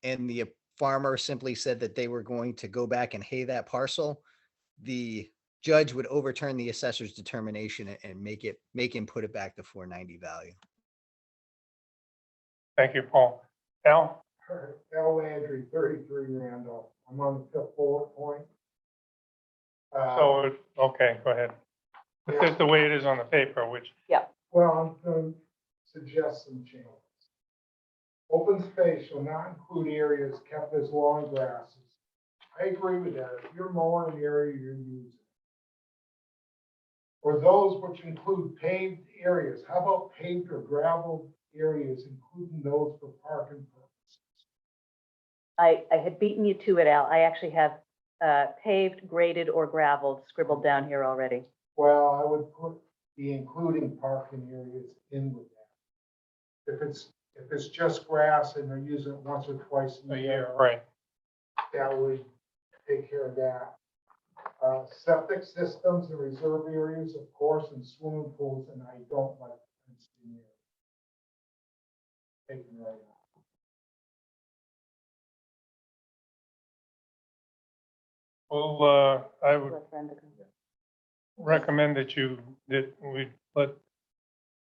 Speaker 6: and the farmer simply said that they were going to go back and hay that parcel, the judge would overturn the assessor's determination and make him put it back to 490 value.
Speaker 1: Thank you, Paul. Al?
Speaker 10: Al Landry, 33 Randolph. I'm on the fifth bullet point.
Speaker 1: So, okay, go ahead. This is the way it is on the paper, which,
Speaker 10: Well, I'm going to suggest some changes. Open space shall not include areas kept as lawn grasses. I agree with that. If you're mowing an area, you're using. Or those which include paved areas. How about paved or gravel areas, including those for parking purposes?
Speaker 5: I had beaten you to it, Al. I actually have paved, graded, or gravelled scribbled down here already.
Speaker 10: Well, I would put the including parking areas in with that. If it's just grass and they're using it once or twice
Speaker 1: a
Speaker 10: a
Speaker 1: year,
Speaker 10: year,
Speaker 1: right.
Speaker 10: that would take care of that. Septic systems and reserve areas, of course, and swimming pools, and I don't like fenced in areas. Taken right out.
Speaker 1: Well, I would
Speaker 5: Let Brenda go.
Speaker 1: recommend that we let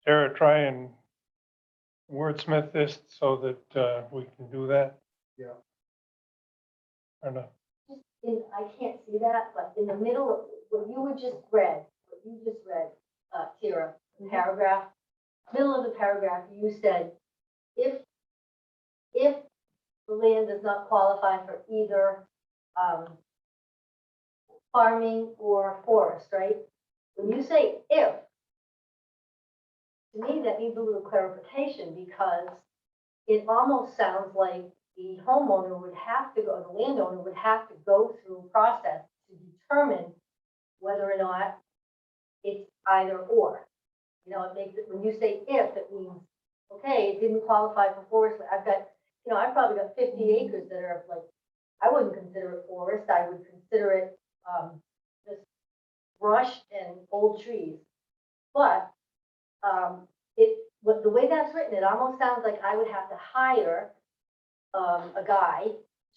Speaker 1: Tara try and wordsmith this so that we can do that.
Speaker 10: Yeah.
Speaker 1: I don't know.
Speaker 9: I can't see that, but in the middle of what you just read, Tara, the paragraph, middle of the paragraph, you said, if the land does not qualify for either, farming or forest, right? When you say if, to me, that needs a little clarification because it almost sounds like the homeowner would have to go, the landowner would have to go through a process to determine whether or not it's either or. You know, it makes it, when you say if, it means, okay, it didn't qualify for forest. I've got, I've probably got 50 acres that are like, I wouldn't consider it forest. I would consider it just brush and old trees. But the way that's written, it almost sounds like I would have to hire a guy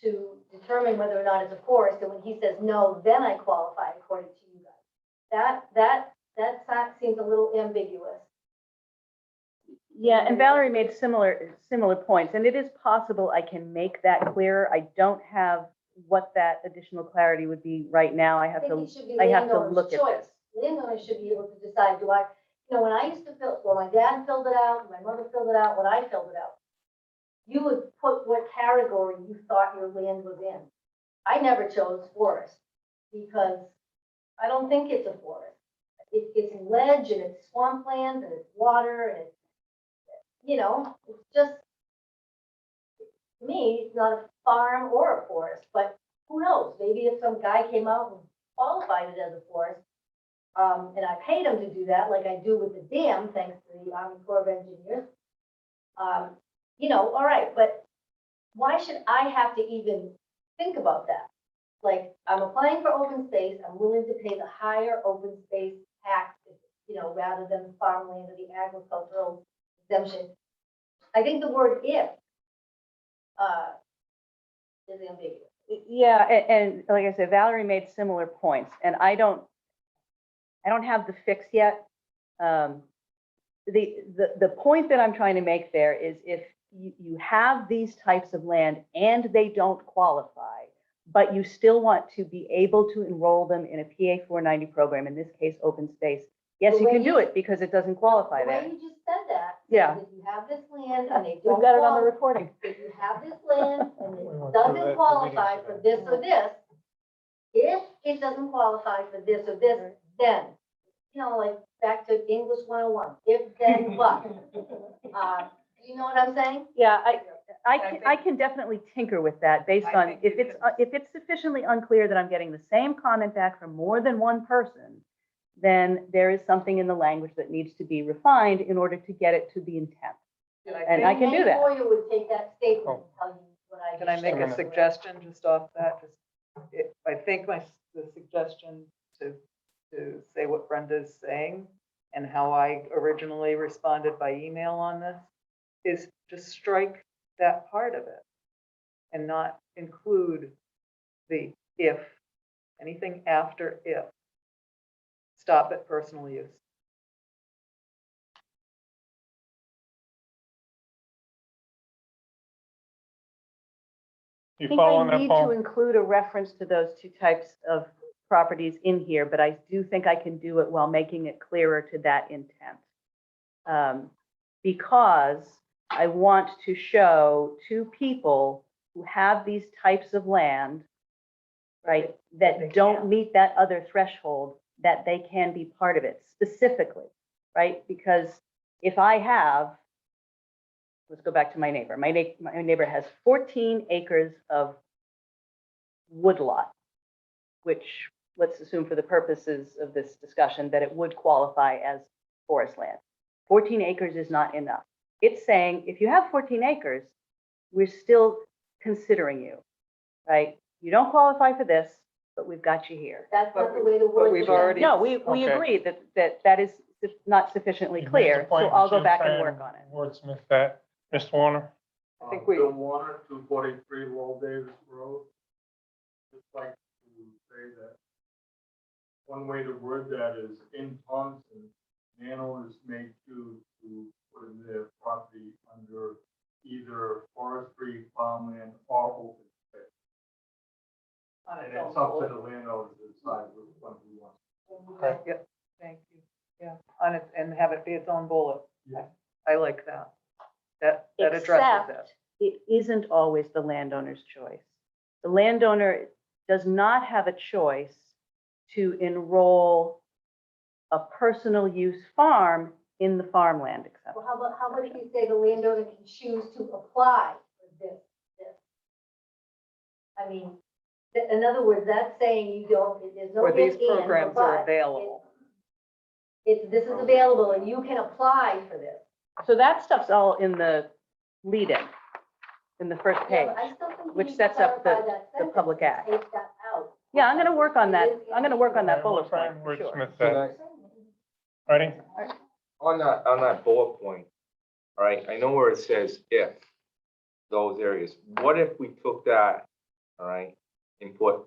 Speaker 9: to determine whether or not it's a forest, and when he says no, then I qualify according to you guys. That seems a little ambiguous.
Speaker 5: Yeah, and Valerie made similar points, and it is possible I can make that clearer. I don't have what that additional clarity would be right now. I have to look at this.
Speaker 9: Landowners should be able to decide, when I used to my dad filled it out, my mother filled it out, when I filled it out, you would put what category you thought your land was in. I never chose forest because I don't think it's a forest. It's ledge and it's swampland and it's water and it's, it's just, to me, it's not a farm or a forest, but who knows? Maybe if some guy came out and qualified it as a forest, and I paid him to do that, like I do with the dam, thanks to the Army Corps of Engineers. All right, but why should I have to even think about that? Like, I'm applying for open space, I'm willing to pay the higher open space tax, rather than farmland or the agricultural exemption. I think the word if is ambiguous.
Speaker 5: Yeah, and like I said, Valerie made similar points, and I don't have the fix yet. The point that I'm trying to make there is if you have these types of land and they don't qualify, but you still want to be able to enroll them in a PA490 program, in this case, open space, yes, you can do it because it doesn't qualify
Speaker 9: The way
Speaker 5: there.
Speaker 9: you just said that.
Speaker 5: Yeah.
Speaker 9: If you have this land and they don't.
Speaker 5: We've got it on the
Speaker 9: qualify-
Speaker 5: recording.
Speaker 9: If you have this land and
Speaker 1: We
Speaker 9: it
Speaker 1: went through that
Speaker 9: doesn't
Speaker 1: 2
Speaker 9: qualify
Speaker 1: meetings
Speaker 9: for
Speaker 1: ago.
Speaker 9: this or this, if it doesn't qualify for this or this, then, like back to English 101, if then but. You know what I'm saying?
Speaker 5: Yeah, I can definitely tinker with that based
Speaker 2: I
Speaker 5: on
Speaker 2: think
Speaker 5: if
Speaker 2: you
Speaker 5: it's sufficiently unclear that I'm getting the same comment back from more than one person, then there is something in the language that needs to be refined in order to get it to the intent. And I can do that.
Speaker 9: Any lawyer would take that statement and tell you what I.
Speaker 2: Can I
Speaker 9: just
Speaker 2: make
Speaker 9: said.
Speaker 2: a suggestion just off that? I think the suggestion to say what Brenda's saying and how I originally responded by email on this is just strike that part of it and not include the if, anything after if. Stop at personal use.
Speaker 5: I
Speaker 1: You
Speaker 5: think I
Speaker 1: following that,
Speaker 5: need to
Speaker 1: Paul?
Speaker 5: include a reference to those two types of properties in here, but I do think I can do it while making it clearer to that intent. Because I want to show to people who have these types of land, right, that don't meet that other threshold, that they can be part of it specifically, right? Because if I have, let's go back to my neighbor. My neighbor has 14 acres of woodlot, which let's assume for the purposes of this discussion that it would qualify as forest land. 14 acres is not enough. It's saying if you have 14 acres, we're still considering you, right? You don't qualify for this, but we've got you here.
Speaker 9: That's not the way the word.
Speaker 2: we've
Speaker 9: is.
Speaker 2: already-
Speaker 5: No, we
Speaker 1: Okay.
Speaker 5: agree that is not sufficiently
Speaker 1: You made
Speaker 5: clear,
Speaker 1: the
Speaker 5: so
Speaker 1: point,
Speaker 5: I'll
Speaker 1: but
Speaker 5: go back and
Speaker 1: try
Speaker 5: work on it.
Speaker 1: Wordsmith that. Mr. Warner?
Speaker 2: I think we-
Speaker 10: Bill Warner, 243 Wall Davis Road. Just like to say that one way to word that is in Thompson, landowners may choose to put in their property under either forestry, farmland, or open space.
Speaker 2: On
Speaker 10: And
Speaker 2: its own
Speaker 10: it's up to
Speaker 2: bullet.
Speaker 10: the landowner to decide which one he wants.
Speaker 2: Yep, thank you. Yeah, on it, and have it be its own bullet.
Speaker 10: Yeah.
Speaker 2: I like that. That addresses that.
Speaker 5: Except it isn't always the landowner's choice. The landowner does not have a choice to enroll a personal use farm in the farmland exception.
Speaker 9: Well, how about if you say the landowner can choose to apply for this? I mean, in other words, that's saying you don't, there's no
Speaker 2: Where these
Speaker 9: if, and, or
Speaker 2: programs are
Speaker 9: but.
Speaker 2: available.
Speaker 9: This is available and you can apply for this.
Speaker 5: So that stuff's all in the lead-in, in the first
Speaker 9: Yeah,
Speaker 5: page.
Speaker 9: but I still think you
Speaker 5: which
Speaker 9: need to
Speaker 5: sets up
Speaker 9: clarify
Speaker 5: the
Speaker 9: that sentence
Speaker 5: public
Speaker 9: and
Speaker 5: act.
Speaker 9: Take that out.
Speaker 5: Yeah, I'm gonna work on that.
Speaker 9: It is
Speaker 5: I'm gonna work on that
Speaker 1: We'll
Speaker 5: bullet
Speaker 1: try
Speaker 5: point,
Speaker 1: and
Speaker 5: for sure.
Speaker 1: wordsmith
Speaker 4: Can
Speaker 1: that.
Speaker 4: I-
Speaker 1: Ready?
Speaker 4: On that bullet point, all right, I know where it says if those areas, what if we took that, all right, and put,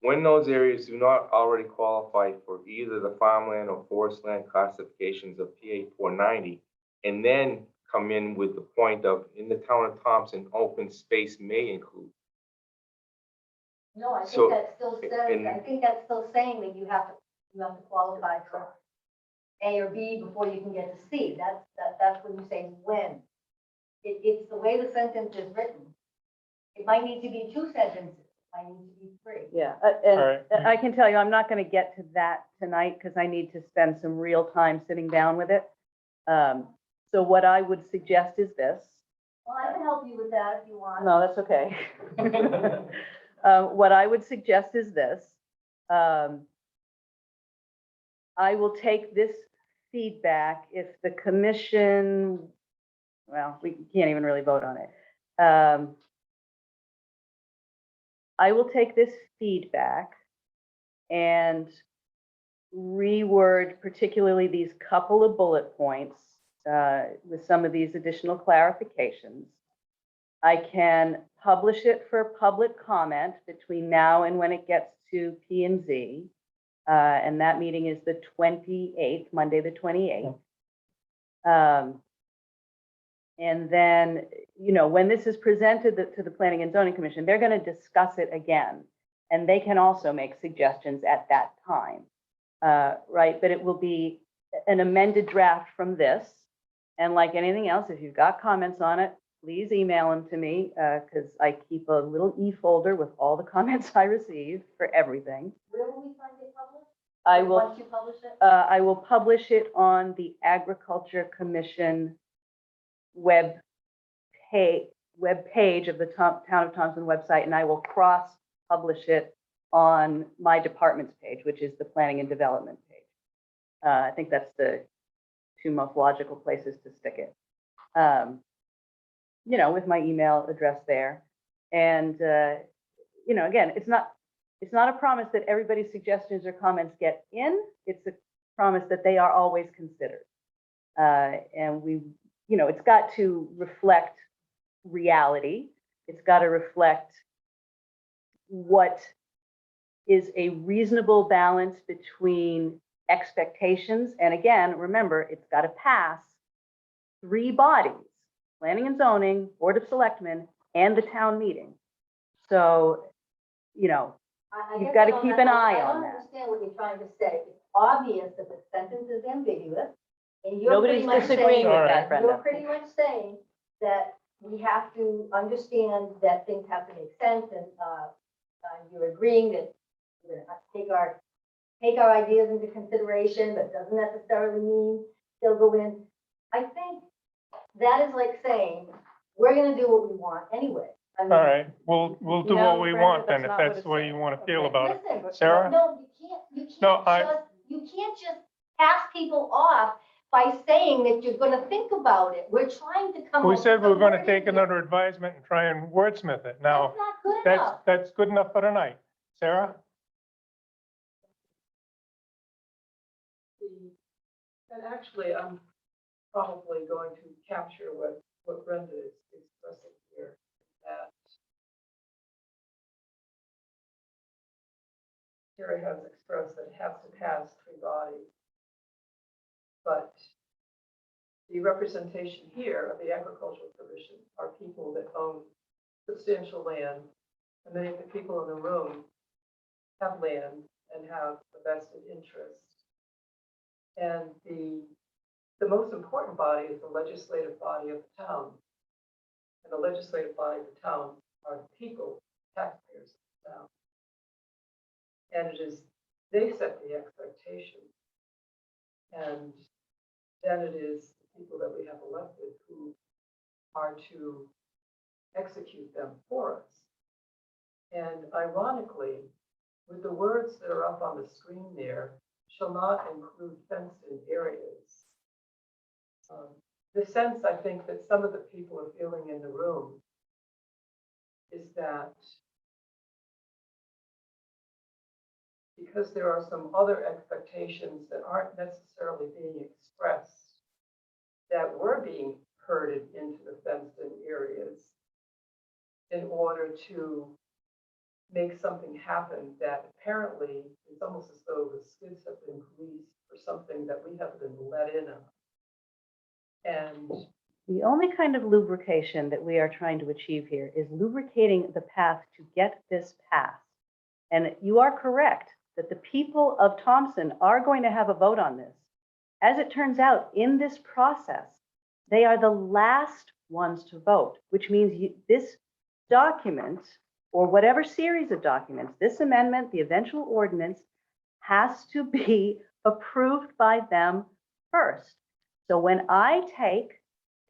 Speaker 4: when those areas do not already qualify for either the farmland or forest land classifications of PA 490, and then come in with the point of, in the town of Thompson, open space may include.
Speaker 9: No, I
Speaker 4: So,
Speaker 9: think that still says,
Speaker 4: and-
Speaker 9: I think that's still saying that you have to qualify for A or B before you can get to C. That's when you say when. It's the way the sentence is written. It might need to be 2 sentences, it might need to be 3.
Speaker 5: Yeah,
Speaker 1: All right.
Speaker 5: and I can tell you, I'm not gonna get to that tonight, because I need to spend some real time sitting down with it. So what I would suggest is this.
Speaker 9: Well, I can help you with that if you want.
Speaker 5: No, that's okay. What I would suggest is this. I will take this feedback if the commission, well, we can't even really vote on it. I will take this feedback and reword particularly these couple of bullet points with some of these additional clarifications. I can publish it for public comment between now and when it gets to P and Z. And that meeting is the 28th, Monday, the 28th. And then, you know, when this is presented to the Planning and Zoning Commission, they're going to discuss it again. And they can also make suggestions at that time, right? But it will be an amended draft from this. And like anything else, if you've got comments on it, please email them to me, because I keep a little e-folder with all the comments I receive for everything.
Speaker 9: Where will we find it published?
Speaker 5: I will,
Speaker 9: Once you publish it?
Speaker 5: I will publish it on the Agriculture Commission web page of the Town of Thompson website, and I will cross-publish it on my department's page, which is the Planning and Development page. I think that's the 2 most logical places to stick it. You know, with my email address there. And, you know, again, it's not a promise that everybody's suggestions or comments get in. It's a promise that they are always considered. And we, you know, it's got to reflect reality. It's got to reflect what is a reasonable balance between expectations. And again, remember, it's got to pass 3 bodies, Planning and Zoning, Board of Selectmen, and the town meeting. So, you know,
Speaker 9: I
Speaker 5: You've
Speaker 9: guess
Speaker 5: gotta
Speaker 9: I don't-
Speaker 5: keep an eye
Speaker 9: I
Speaker 5: on
Speaker 9: don't
Speaker 5: that.
Speaker 9: understand what you're trying to say. It's obvious that the sentence is ambiguous, and you're
Speaker 5: nobody's
Speaker 9: pretty much
Speaker 5: disagreeing
Speaker 9: saying,
Speaker 5: with
Speaker 1: All
Speaker 5: that,
Speaker 1: right.
Speaker 9: you're
Speaker 5: Brenda.
Speaker 9: pretty much saying that we have to understand that things have to make sense, and you're agreeing that we're gonna have to take our ideas into consideration, but doesn't necessarily mean they'll go in. I think that is like saying, we're gonna do what we want anyway. I mean,
Speaker 1: All right, we'll do
Speaker 5: No,
Speaker 1: what we
Speaker 5: Brenda,
Speaker 1: want
Speaker 5: that's
Speaker 1: then, if
Speaker 5: not what
Speaker 1: that's
Speaker 5: it's
Speaker 1: the way
Speaker 5: saying.
Speaker 1: you want to feel
Speaker 5: Okay.
Speaker 1: about it.
Speaker 9: Listen,
Speaker 1: Sarah?
Speaker 9: no,
Speaker 1: No,
Speaker 9: you can't just pass people off by saying that you're gonna think about it. We're trying to come up
Speaker 1: We
Speaker 9: with
Speaker 1: said we were
Speaker 9: some
Speaker 1: going to
Speaker 9: wording
Speaker 1: take
Speaker 9: here.
Speaker 1: another advisement and try and wordsmith it. Now,
Speaker 9: That's not good enough.
Speaker 1: that's good enough for tonight. Sarah?
Speaker 2: And actually, I'm probably going to capture what Brenda is expressing here, that Terry has expressed that it has to pass 3 bodies. But the representation here of the Agricultural Commission are people that own substantial land. And many of the people in the room have land and have a vested interest. And the most important body is the legislative body of the town. And the legislative body of the town are the people, taxpayers of the town. And it is, they set the expectation. And then it is the people that we have elected who are to execute them for us. And ironically, with the words that are up on the screen there, shall not include fenced-in areas. The sense I think that some of the people are feeling in the room is that because there are some other expectations that aren't necessarily being expressed, that we're being herded into the fenced-in areas in order to make something happen that apparently it's almost as though the skids have been greased for something that we have been let in on. And
Speaker 5: The only kind of lubrication that we are trying to achieve here is lubricating the path to get this passed. And you are correct that the people of Thompson are going to have a vote on this. As it turns out, in this process, they are the last ones to vote, which means this document, or whatever series of documents, this amendment, the eventual ordinance, has to be approved by them first. So when I take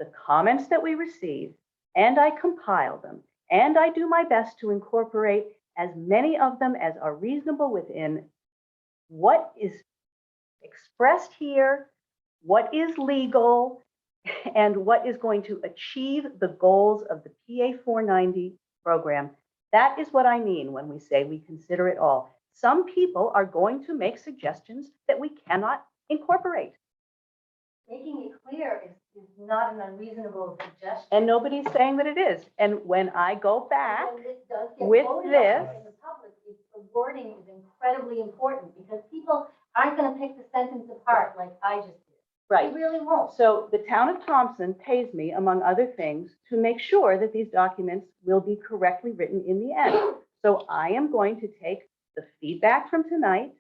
Speaker 5: the comments that we receive and I compile them, and I do my best to incorporate as many of them as are reasonable within what is expressed here, what is legal, and what is going to achieve the goals of the PA 490 program. That is what I mean when we say we consider it all. Some people are going to make suggestions that we cannot incorporate.
Speaker 9: Making it clear is not an unreasonable suggestion.
Speaker 5: And nobody's saying that it is. And when I go back
Speaker 9: When this does get
Speaker 5: with
Speaker 9: voted on
Speaker 5: this-
Speaker 9: in the public, the wording is incredibly important because people aren't going to pick the sentence apart like I just did.
Speaker 5: right.
Speaker 9: They really won't.
Speaker 5: So the town of Thompson pays me, among other things, to make sure that these documents will be correctly written in the end. So I am going to take the feedback from tonight,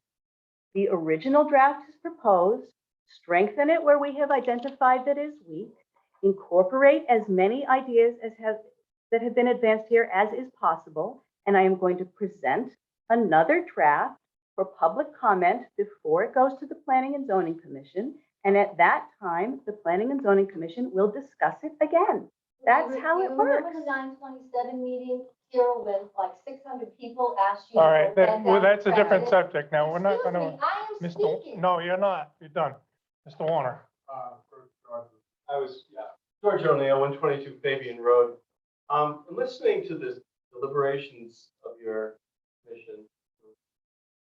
Speaker 5: the original draft is proposed, strengthen it where we have identified that is weak, incorporate as many ideas that have been advanced here as is possible, and I am going to present another draft for public comment before it goes to the Planning and Zoning Commission. And at that time, the Planning and Zoning Commission will discuss it again. That's how it
Speaker 9: Remember
Speaker 5: works.
Speaker 9: the 927 meeting, Carol, when like 600 people asked you?
Speaker 1: All
Speaker 9: to
Speaker 1: right,
Speaker 9: vote
Speaker 1: that,
Speaker 9: them
Speaker 1: well,
Speaker 9: down
Speaker 1: that's a
Speaker 9: the
Speaker 1: different
Speaker 9: president?
Speaker 1: subject now. We're not
Speaker 9: Excuse
Speaker 1: gonna,
Speaker 9: me, I am
Speaker 1: Mr.
Speaker 9: speaking.
Speaker 1: No, you're not. You're done. Mr. Warner.
Speaker 4: I was, George O'Neill, 122 Fabian Road. Listening to the deliberations of your commission,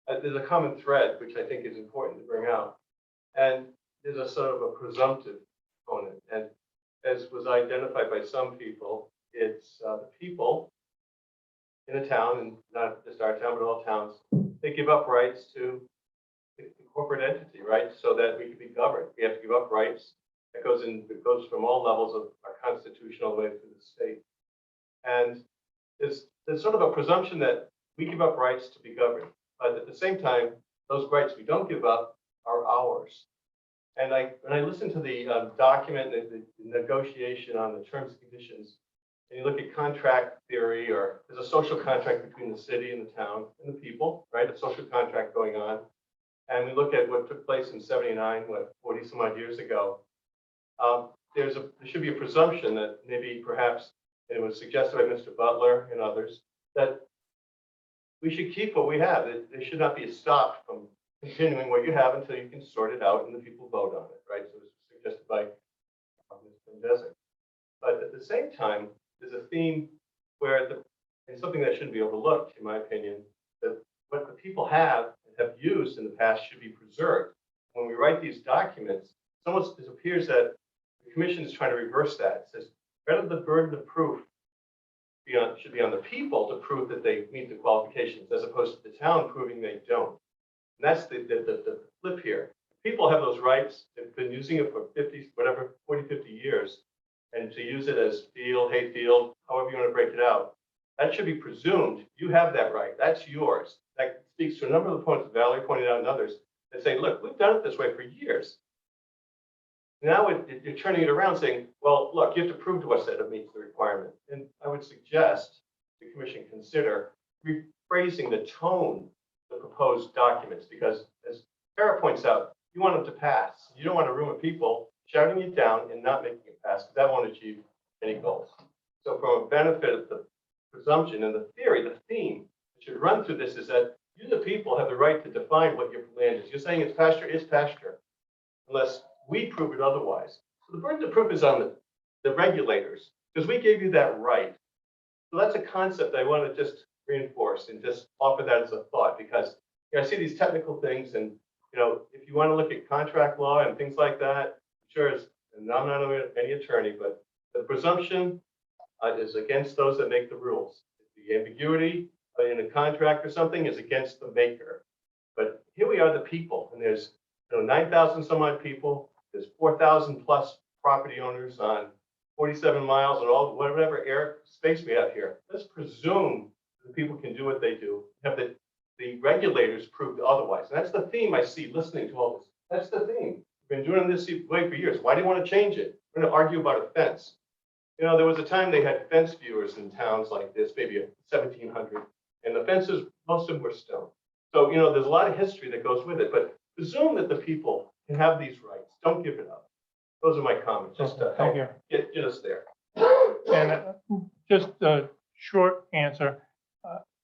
Speaker 4: there's a common thread, which I think is important to bring out. And there's a sort of a presumptive component. And as was identified by some people, it's the people in a town, and not just our town, but all towns, they give up rights to the corporate entity, right? So that we can be governed. We have to give up rights. It goes from all levels of our constitution all the way through the state. And there's sort of a presumption that we give up rights to be governed. But at the same time, those rights we don't give up are ours. And when I listen to the document, the negotiation on the terms and conditions, and you look at contract theory, or there's a social contract between the city and the town and the people, right? A social contract going on. And we look at what took place in 79, 40 some odd years ago. There should be a presumption that maybe perhaps it was suggested by Mr. Butler and others that we should keep what we have. There should not be a stop from continuing what you have until you can sort it out and the people vote on it, right? So it was suggested by Mr. Desik. But at the same time, there's a theme where and something that shouldn't be overlooked, in my opinion, that what the people have used in the past should be preserved. When we write these documents, it appears that the commission is trying to reverse that. It says, rather the burden of proof
Speaker 11: should be on the people to prove that they meet the qualifications, as opposed to the town proving they don't. And that's the flip here. People have those rights. They've been using it for 50, whatever, 40, 50 years. And to use it as field, hay field, however you want to break it out, that should be presumed. You have that right. That's yours. That speaks to a number of the points Valerie pointed out and others that say, look, we've done it this way for years. Now you're turning it around saying, well, look, you have to prove to us that it meets the requirement. And I would suggest the commission consider rephrasing the tone of the proposed documents, because as Tara points out, you want them to pass. You don't want a room of people shouting it down and not making it pass, because that won't achieve any goals. So from a benefit of the presumption and the theory, the theme that should run through this is that you, the people, have the right to define what your land is. You're saying it's pasture, unless we prove it otherwise. So the burden of proof is on the regulators, because we gave you that right. So that's a concept I want to just reinforce and just offer that as a thought, because I see these technical things, and if you want to look at contract law and things like that, sure, and I'm not any attorney, but the presumption is against those that make the rules. The ambiguity in a contract or something is against the maker. But here we are, the people, and there's 9,000 some odd people. There's 4,000 plus property owners on 47 miles and all whatever air space we have here. Let's presume that people can do what they do. Have the regulators proved otherwise. And that's the theme I see listening to all this. That's the theme. We've been doing this way for years. Why do you want to change it? We're going to argue about a fence. There was a time they had fence viewers in towns like this, maybe 1700, and the fences, most of them were stone. So, there's a lot of history that goes with it, but presume that the people can have these rights. Don't give it up. Those are my comments, just to help get us there.
Speaker 1: And just a short answer.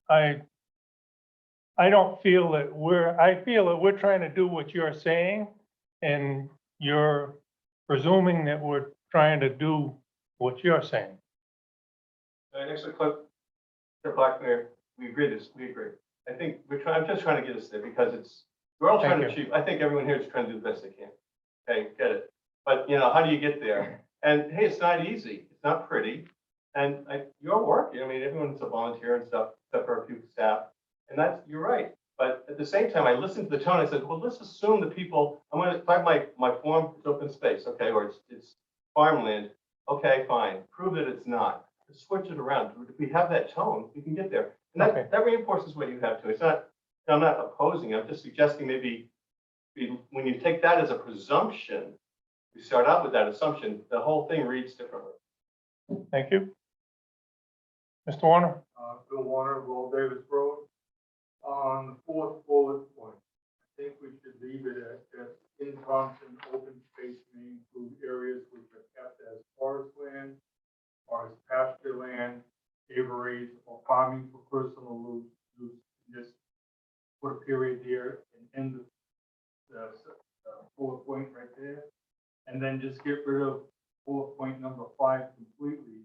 Speaker 1: I don't feel that I feel that we're trying to do what you're saying, and you're presuming that we're trying to do what you're saying.
Speaker 11: Actually, Cliff Blackmere, we agree. I think I'm just trying to get us there, because we're all trying to achieve. I think everyone here is trying to do the best they can. Okay, get it. But how do you get there? And hey, it's not easy. It's not pretty. And you're working. I mean, everyone's a volunteer and stuff, except for a few staff. And you're right. But at the same time, I listened to the tone. I said, well, let's assume the people, I'm going to find my form, it's open space, okay, or it's farmland. Okay, fine. Prove that it's not. Just switch it around. If we have that tone, we can get there. And that reinforces what you have to. It's not, I'm not opposing. I'm just suggesting maybe when you take that as a presumption, we start out with that assumption, the whole thing reads differently.
Speaker 1: Thank you. Mr. Warner?
Speaker 10: Bill Warner, Roll Davis Road. On the fourth bullet point, I think we should leave it at in Thompson, open space may include areas which are kept as forest land or as pasture land, aviaries, or farming for personal use. Just put a period there and end the bullet point right there. And then just get rid of bullet point number 5 completely,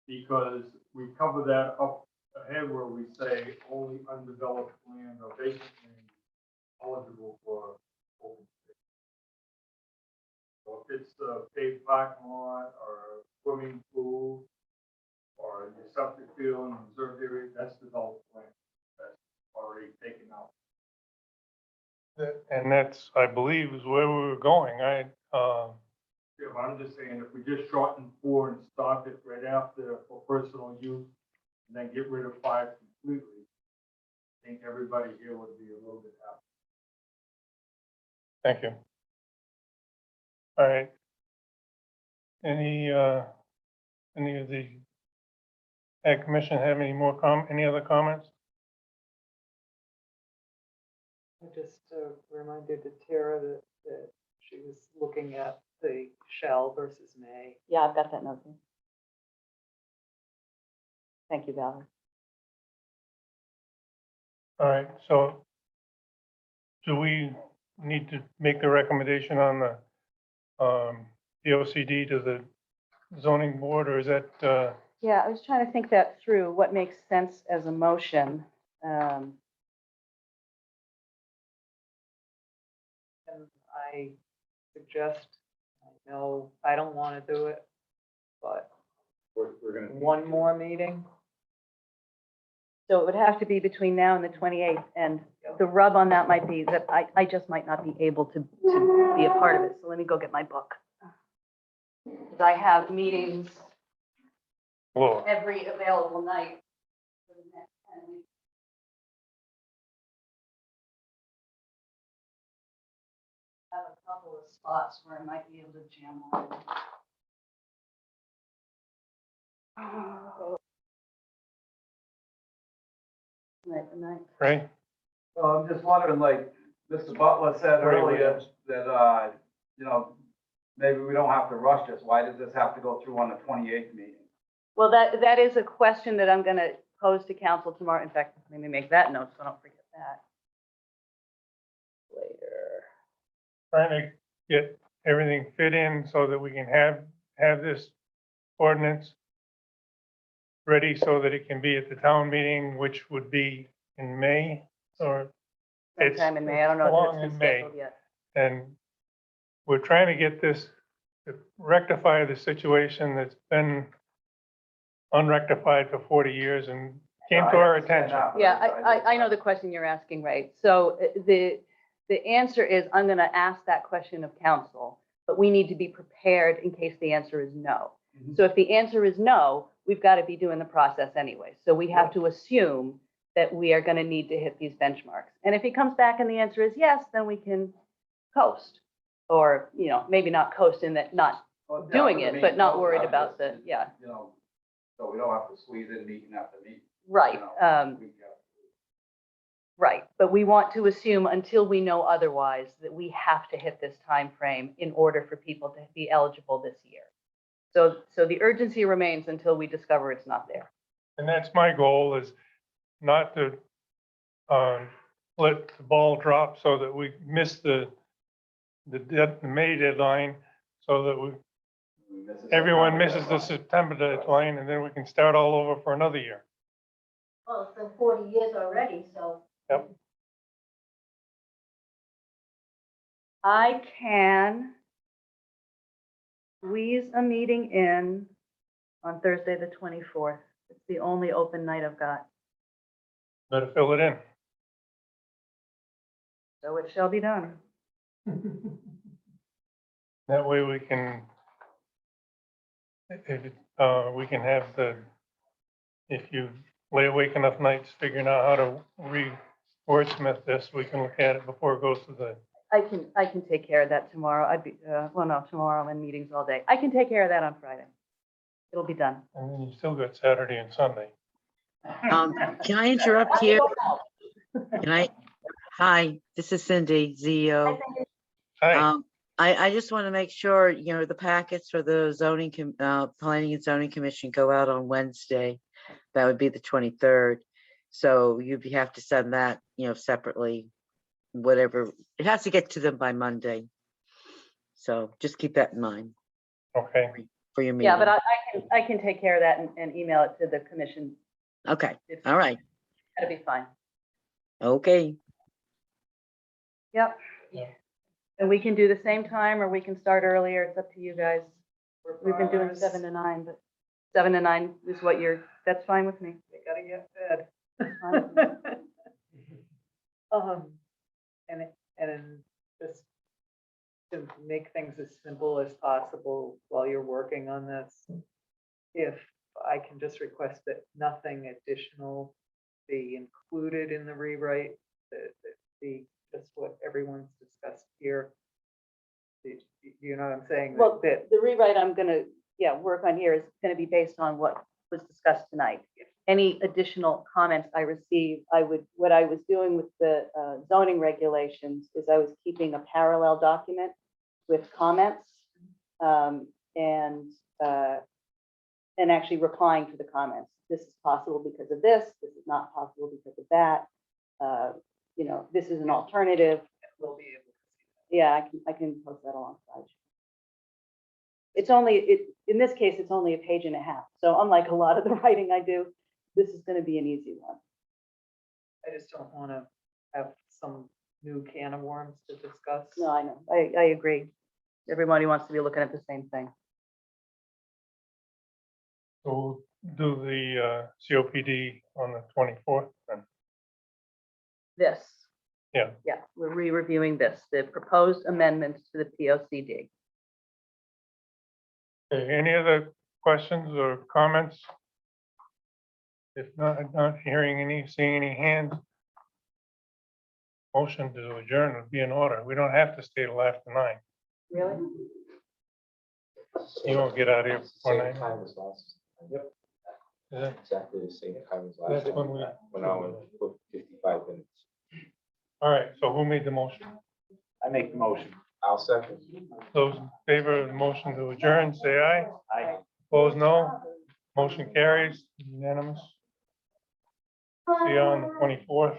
Speaker 10: because we cover that up ahead where we say only undeveloped land or vacant land eligible for open space. So if it's a paved parking lot or a swimming pool or your septic field and reserved area, that's developed land. That's already taken out.
Speaker 1: And that's, I believe, is where we were going.
Speaker 10: Yeah, but I'm just saying, if we just shorten 4 and stop it right after for personal use, and then get rid of 5 completely, I think everybody here would be a little bit happy.
Speaker 1: Thank you. All right. Any of the Ag Commission have any any other comments?
Speaker 2: I just reminded Tara that she was looking at the shall versus may.
Speaker 5: Yeah, I've got that note here. Thank you, Valerie.
Speaker 1: All right, so do we need to make the recommendation on the OCD to the zoning board, or is that,
Speaker 5: Yeah, I was trying to think that through, what makes sense as a motion.
Speaker 2: And I suggest, I know I don't want to do it, but
Speaker 3: We're going to
Speaker 2: one more meeting.
Speaker 5: So it would have to be between now and the 28th, and the rub on that might be that I just might not be able to be a part of it, so let me go get my book. Because I have meetings
Speaker 1: Laura,
Speaker 5: every available night for the next 10 weeks. I have a couple of spots where I might be able to jam on. Night.
Speaker 1: Ray?
Speaker 12: Well, I'm just wondering, like Mr. Butler said
Speaker 1: Ray
Speaker 12: earlier,
Speaker 1: Williams.
Speaker 12: that, maybe we don't have to rush this. Why does this have to go through on the 28th meeting?
Speaker 5: Well, that is a question that I'm going to pose to council tomorrow. In fact, let me make that note so I don't forget that. Later.
Speaker 1: Trying to get everything fit in so that we can have this ordinance ready so that it can be at the town meeting, which would be in May, or it's
Speaker 5: Sometime in May. I don't know
Speaker 1: long
Speaker 5: if it's
Speaker 1: in
Speaker 5: been
Speaker 1: May.
Speaker 5: scheduled yet.
Speaker 1: And we're trying to get this, to rectify the situation that's been unrectified for 40 years and came to our attention.
Speaker 5: Yeah, I know the question you're asking, right? So the answer is, I'm going to ask that question of council, but we need to be prepared in case the answer is no. So if the answer is no, we've got to be doing the process anyway. So we have to assume that we are going to need to hit these benchmarks. And if he comes back and the answer is yes, then we can coast. Or, maybe not coast in that not doing it, but not worried about the, yeah.
Speaker 12: So we don't have to squeeze in meeting after meeting.
Speaker 5: Right. Right. But we want to assume until we know otherwise that we have to hit this time frame in order for people to be eligible this year. So the urgency remains until we discover it's not there.
Speaker 1: And that's my goal, is not to let the ball drop so that we miss the May deadline, so that everyone misses the September deadline, and then we can start all over for another year.
Speaker 9: Well, it's been 40 years already, so.
Speaker 1: Yep.
Speaker 5: I can squeeze a meeting in on Thursday, the 24th. It's the only open night I've got.
Speaker 1: Better fill it in.
Speaker 5: So it shall be done.
Speaker 1: That way we can, we can have if you lay awake enough nights figuring out how to wordsmith this, we can look at it before it goes to the,
Speaker 5: I can take care of that tomorrow. Tomorrow I'm in meetings all day. I can take care of that on Friday. It'll be done.
Speaker 1: and then you still got Saturday and Sunday.
Speaker 13: Can I interrupt here? Hi, this is Cindy, CEO.
Speaker 1: Hi,
Speaker 13: I just want to make sure, the packets for the Planning and Zoning Commission go out on Wednesday. That would be the 23rd. So you'd have to send that, separately, whatever. It has to get to them by Monday. So just keep that in mind
Speaker 1: okay.
Speaker 13: for your meeting.
Speaker 5: Yeah, but I can take care of that and email it to the commission.
Speaker 13: Okay, all right,
Speaker 5: That'll be fine.
Speaker 13: okay.
Speaker 5: Yep.
Speaker 1: Yeah.
Speaker 5: And we can do the same time, or we can start earlier. It's up to you guys. We've been doing 7 to 9, but 7 to 9 is what that's fine with me.
Speaker 2: They gotta get fed.
Speaker 5: Fine with me.
Speaker 2: And just to make things as simple as possible while you're working on this, if I can just request that nothing additional be included in the rewrite, that be just what everyone's discussed here. You know what I'm saying?
Speaker 5: Well,
Speaker 2: That
Speaker 5: the rewrite I'm gonna, work on here is gonna be based on what was discussed tonight. Any additional comments I receive, what I was doing with the zoning regulations is I was keeping a parallel document with comments and actually replying to the comments. This is possible because of this. This is not possible because of that. This is an alternative.
Speaker 2: we'll be able to.
Speaker 5: Yeah, I can post that alongside. In this case, it's only a page and a half. So unlike a lot of the writing I do, this is going to be an easy one.
Speaker 2: I just don't want to have some new can of worms to discuss.
Speaker 5: No, I know. I agree. Everybody wants to be looking at the same thing.
Speaker 1: So do the COPD on the 24th then.
Speaker 5: This.
Speaker 1: Yeah.
Speaker 5: Yeah, we're re-reviewing this, the proposed amendments to the POCD.
Speaker 1: Okay, any other questions or comments? If not, I'm not hearing any, seeing any hands. Motion to adjourn would be in order. We don't have to stay till after 9.
Speaker 5: Really?
Speaker 1: You won't get out of here before 9.
Speaker 4: time as last. Yep.
Speaker 1: Yeah.
Speaker 4: Exactly the same time as
Speaker 1: That's when we.
Speaker 4: When I went for 55 minutes.
Speaker 1: All right, so who made the motion?
Speaker 3: I make the motion.
Speaker 4: I'll second.
Speaker 1: Those in favor of the motion to adjourn, say aye.
Speaker 3: Aye.
Speaker 1: Opposed, no. Motion carries unanimous. See you on the 24th.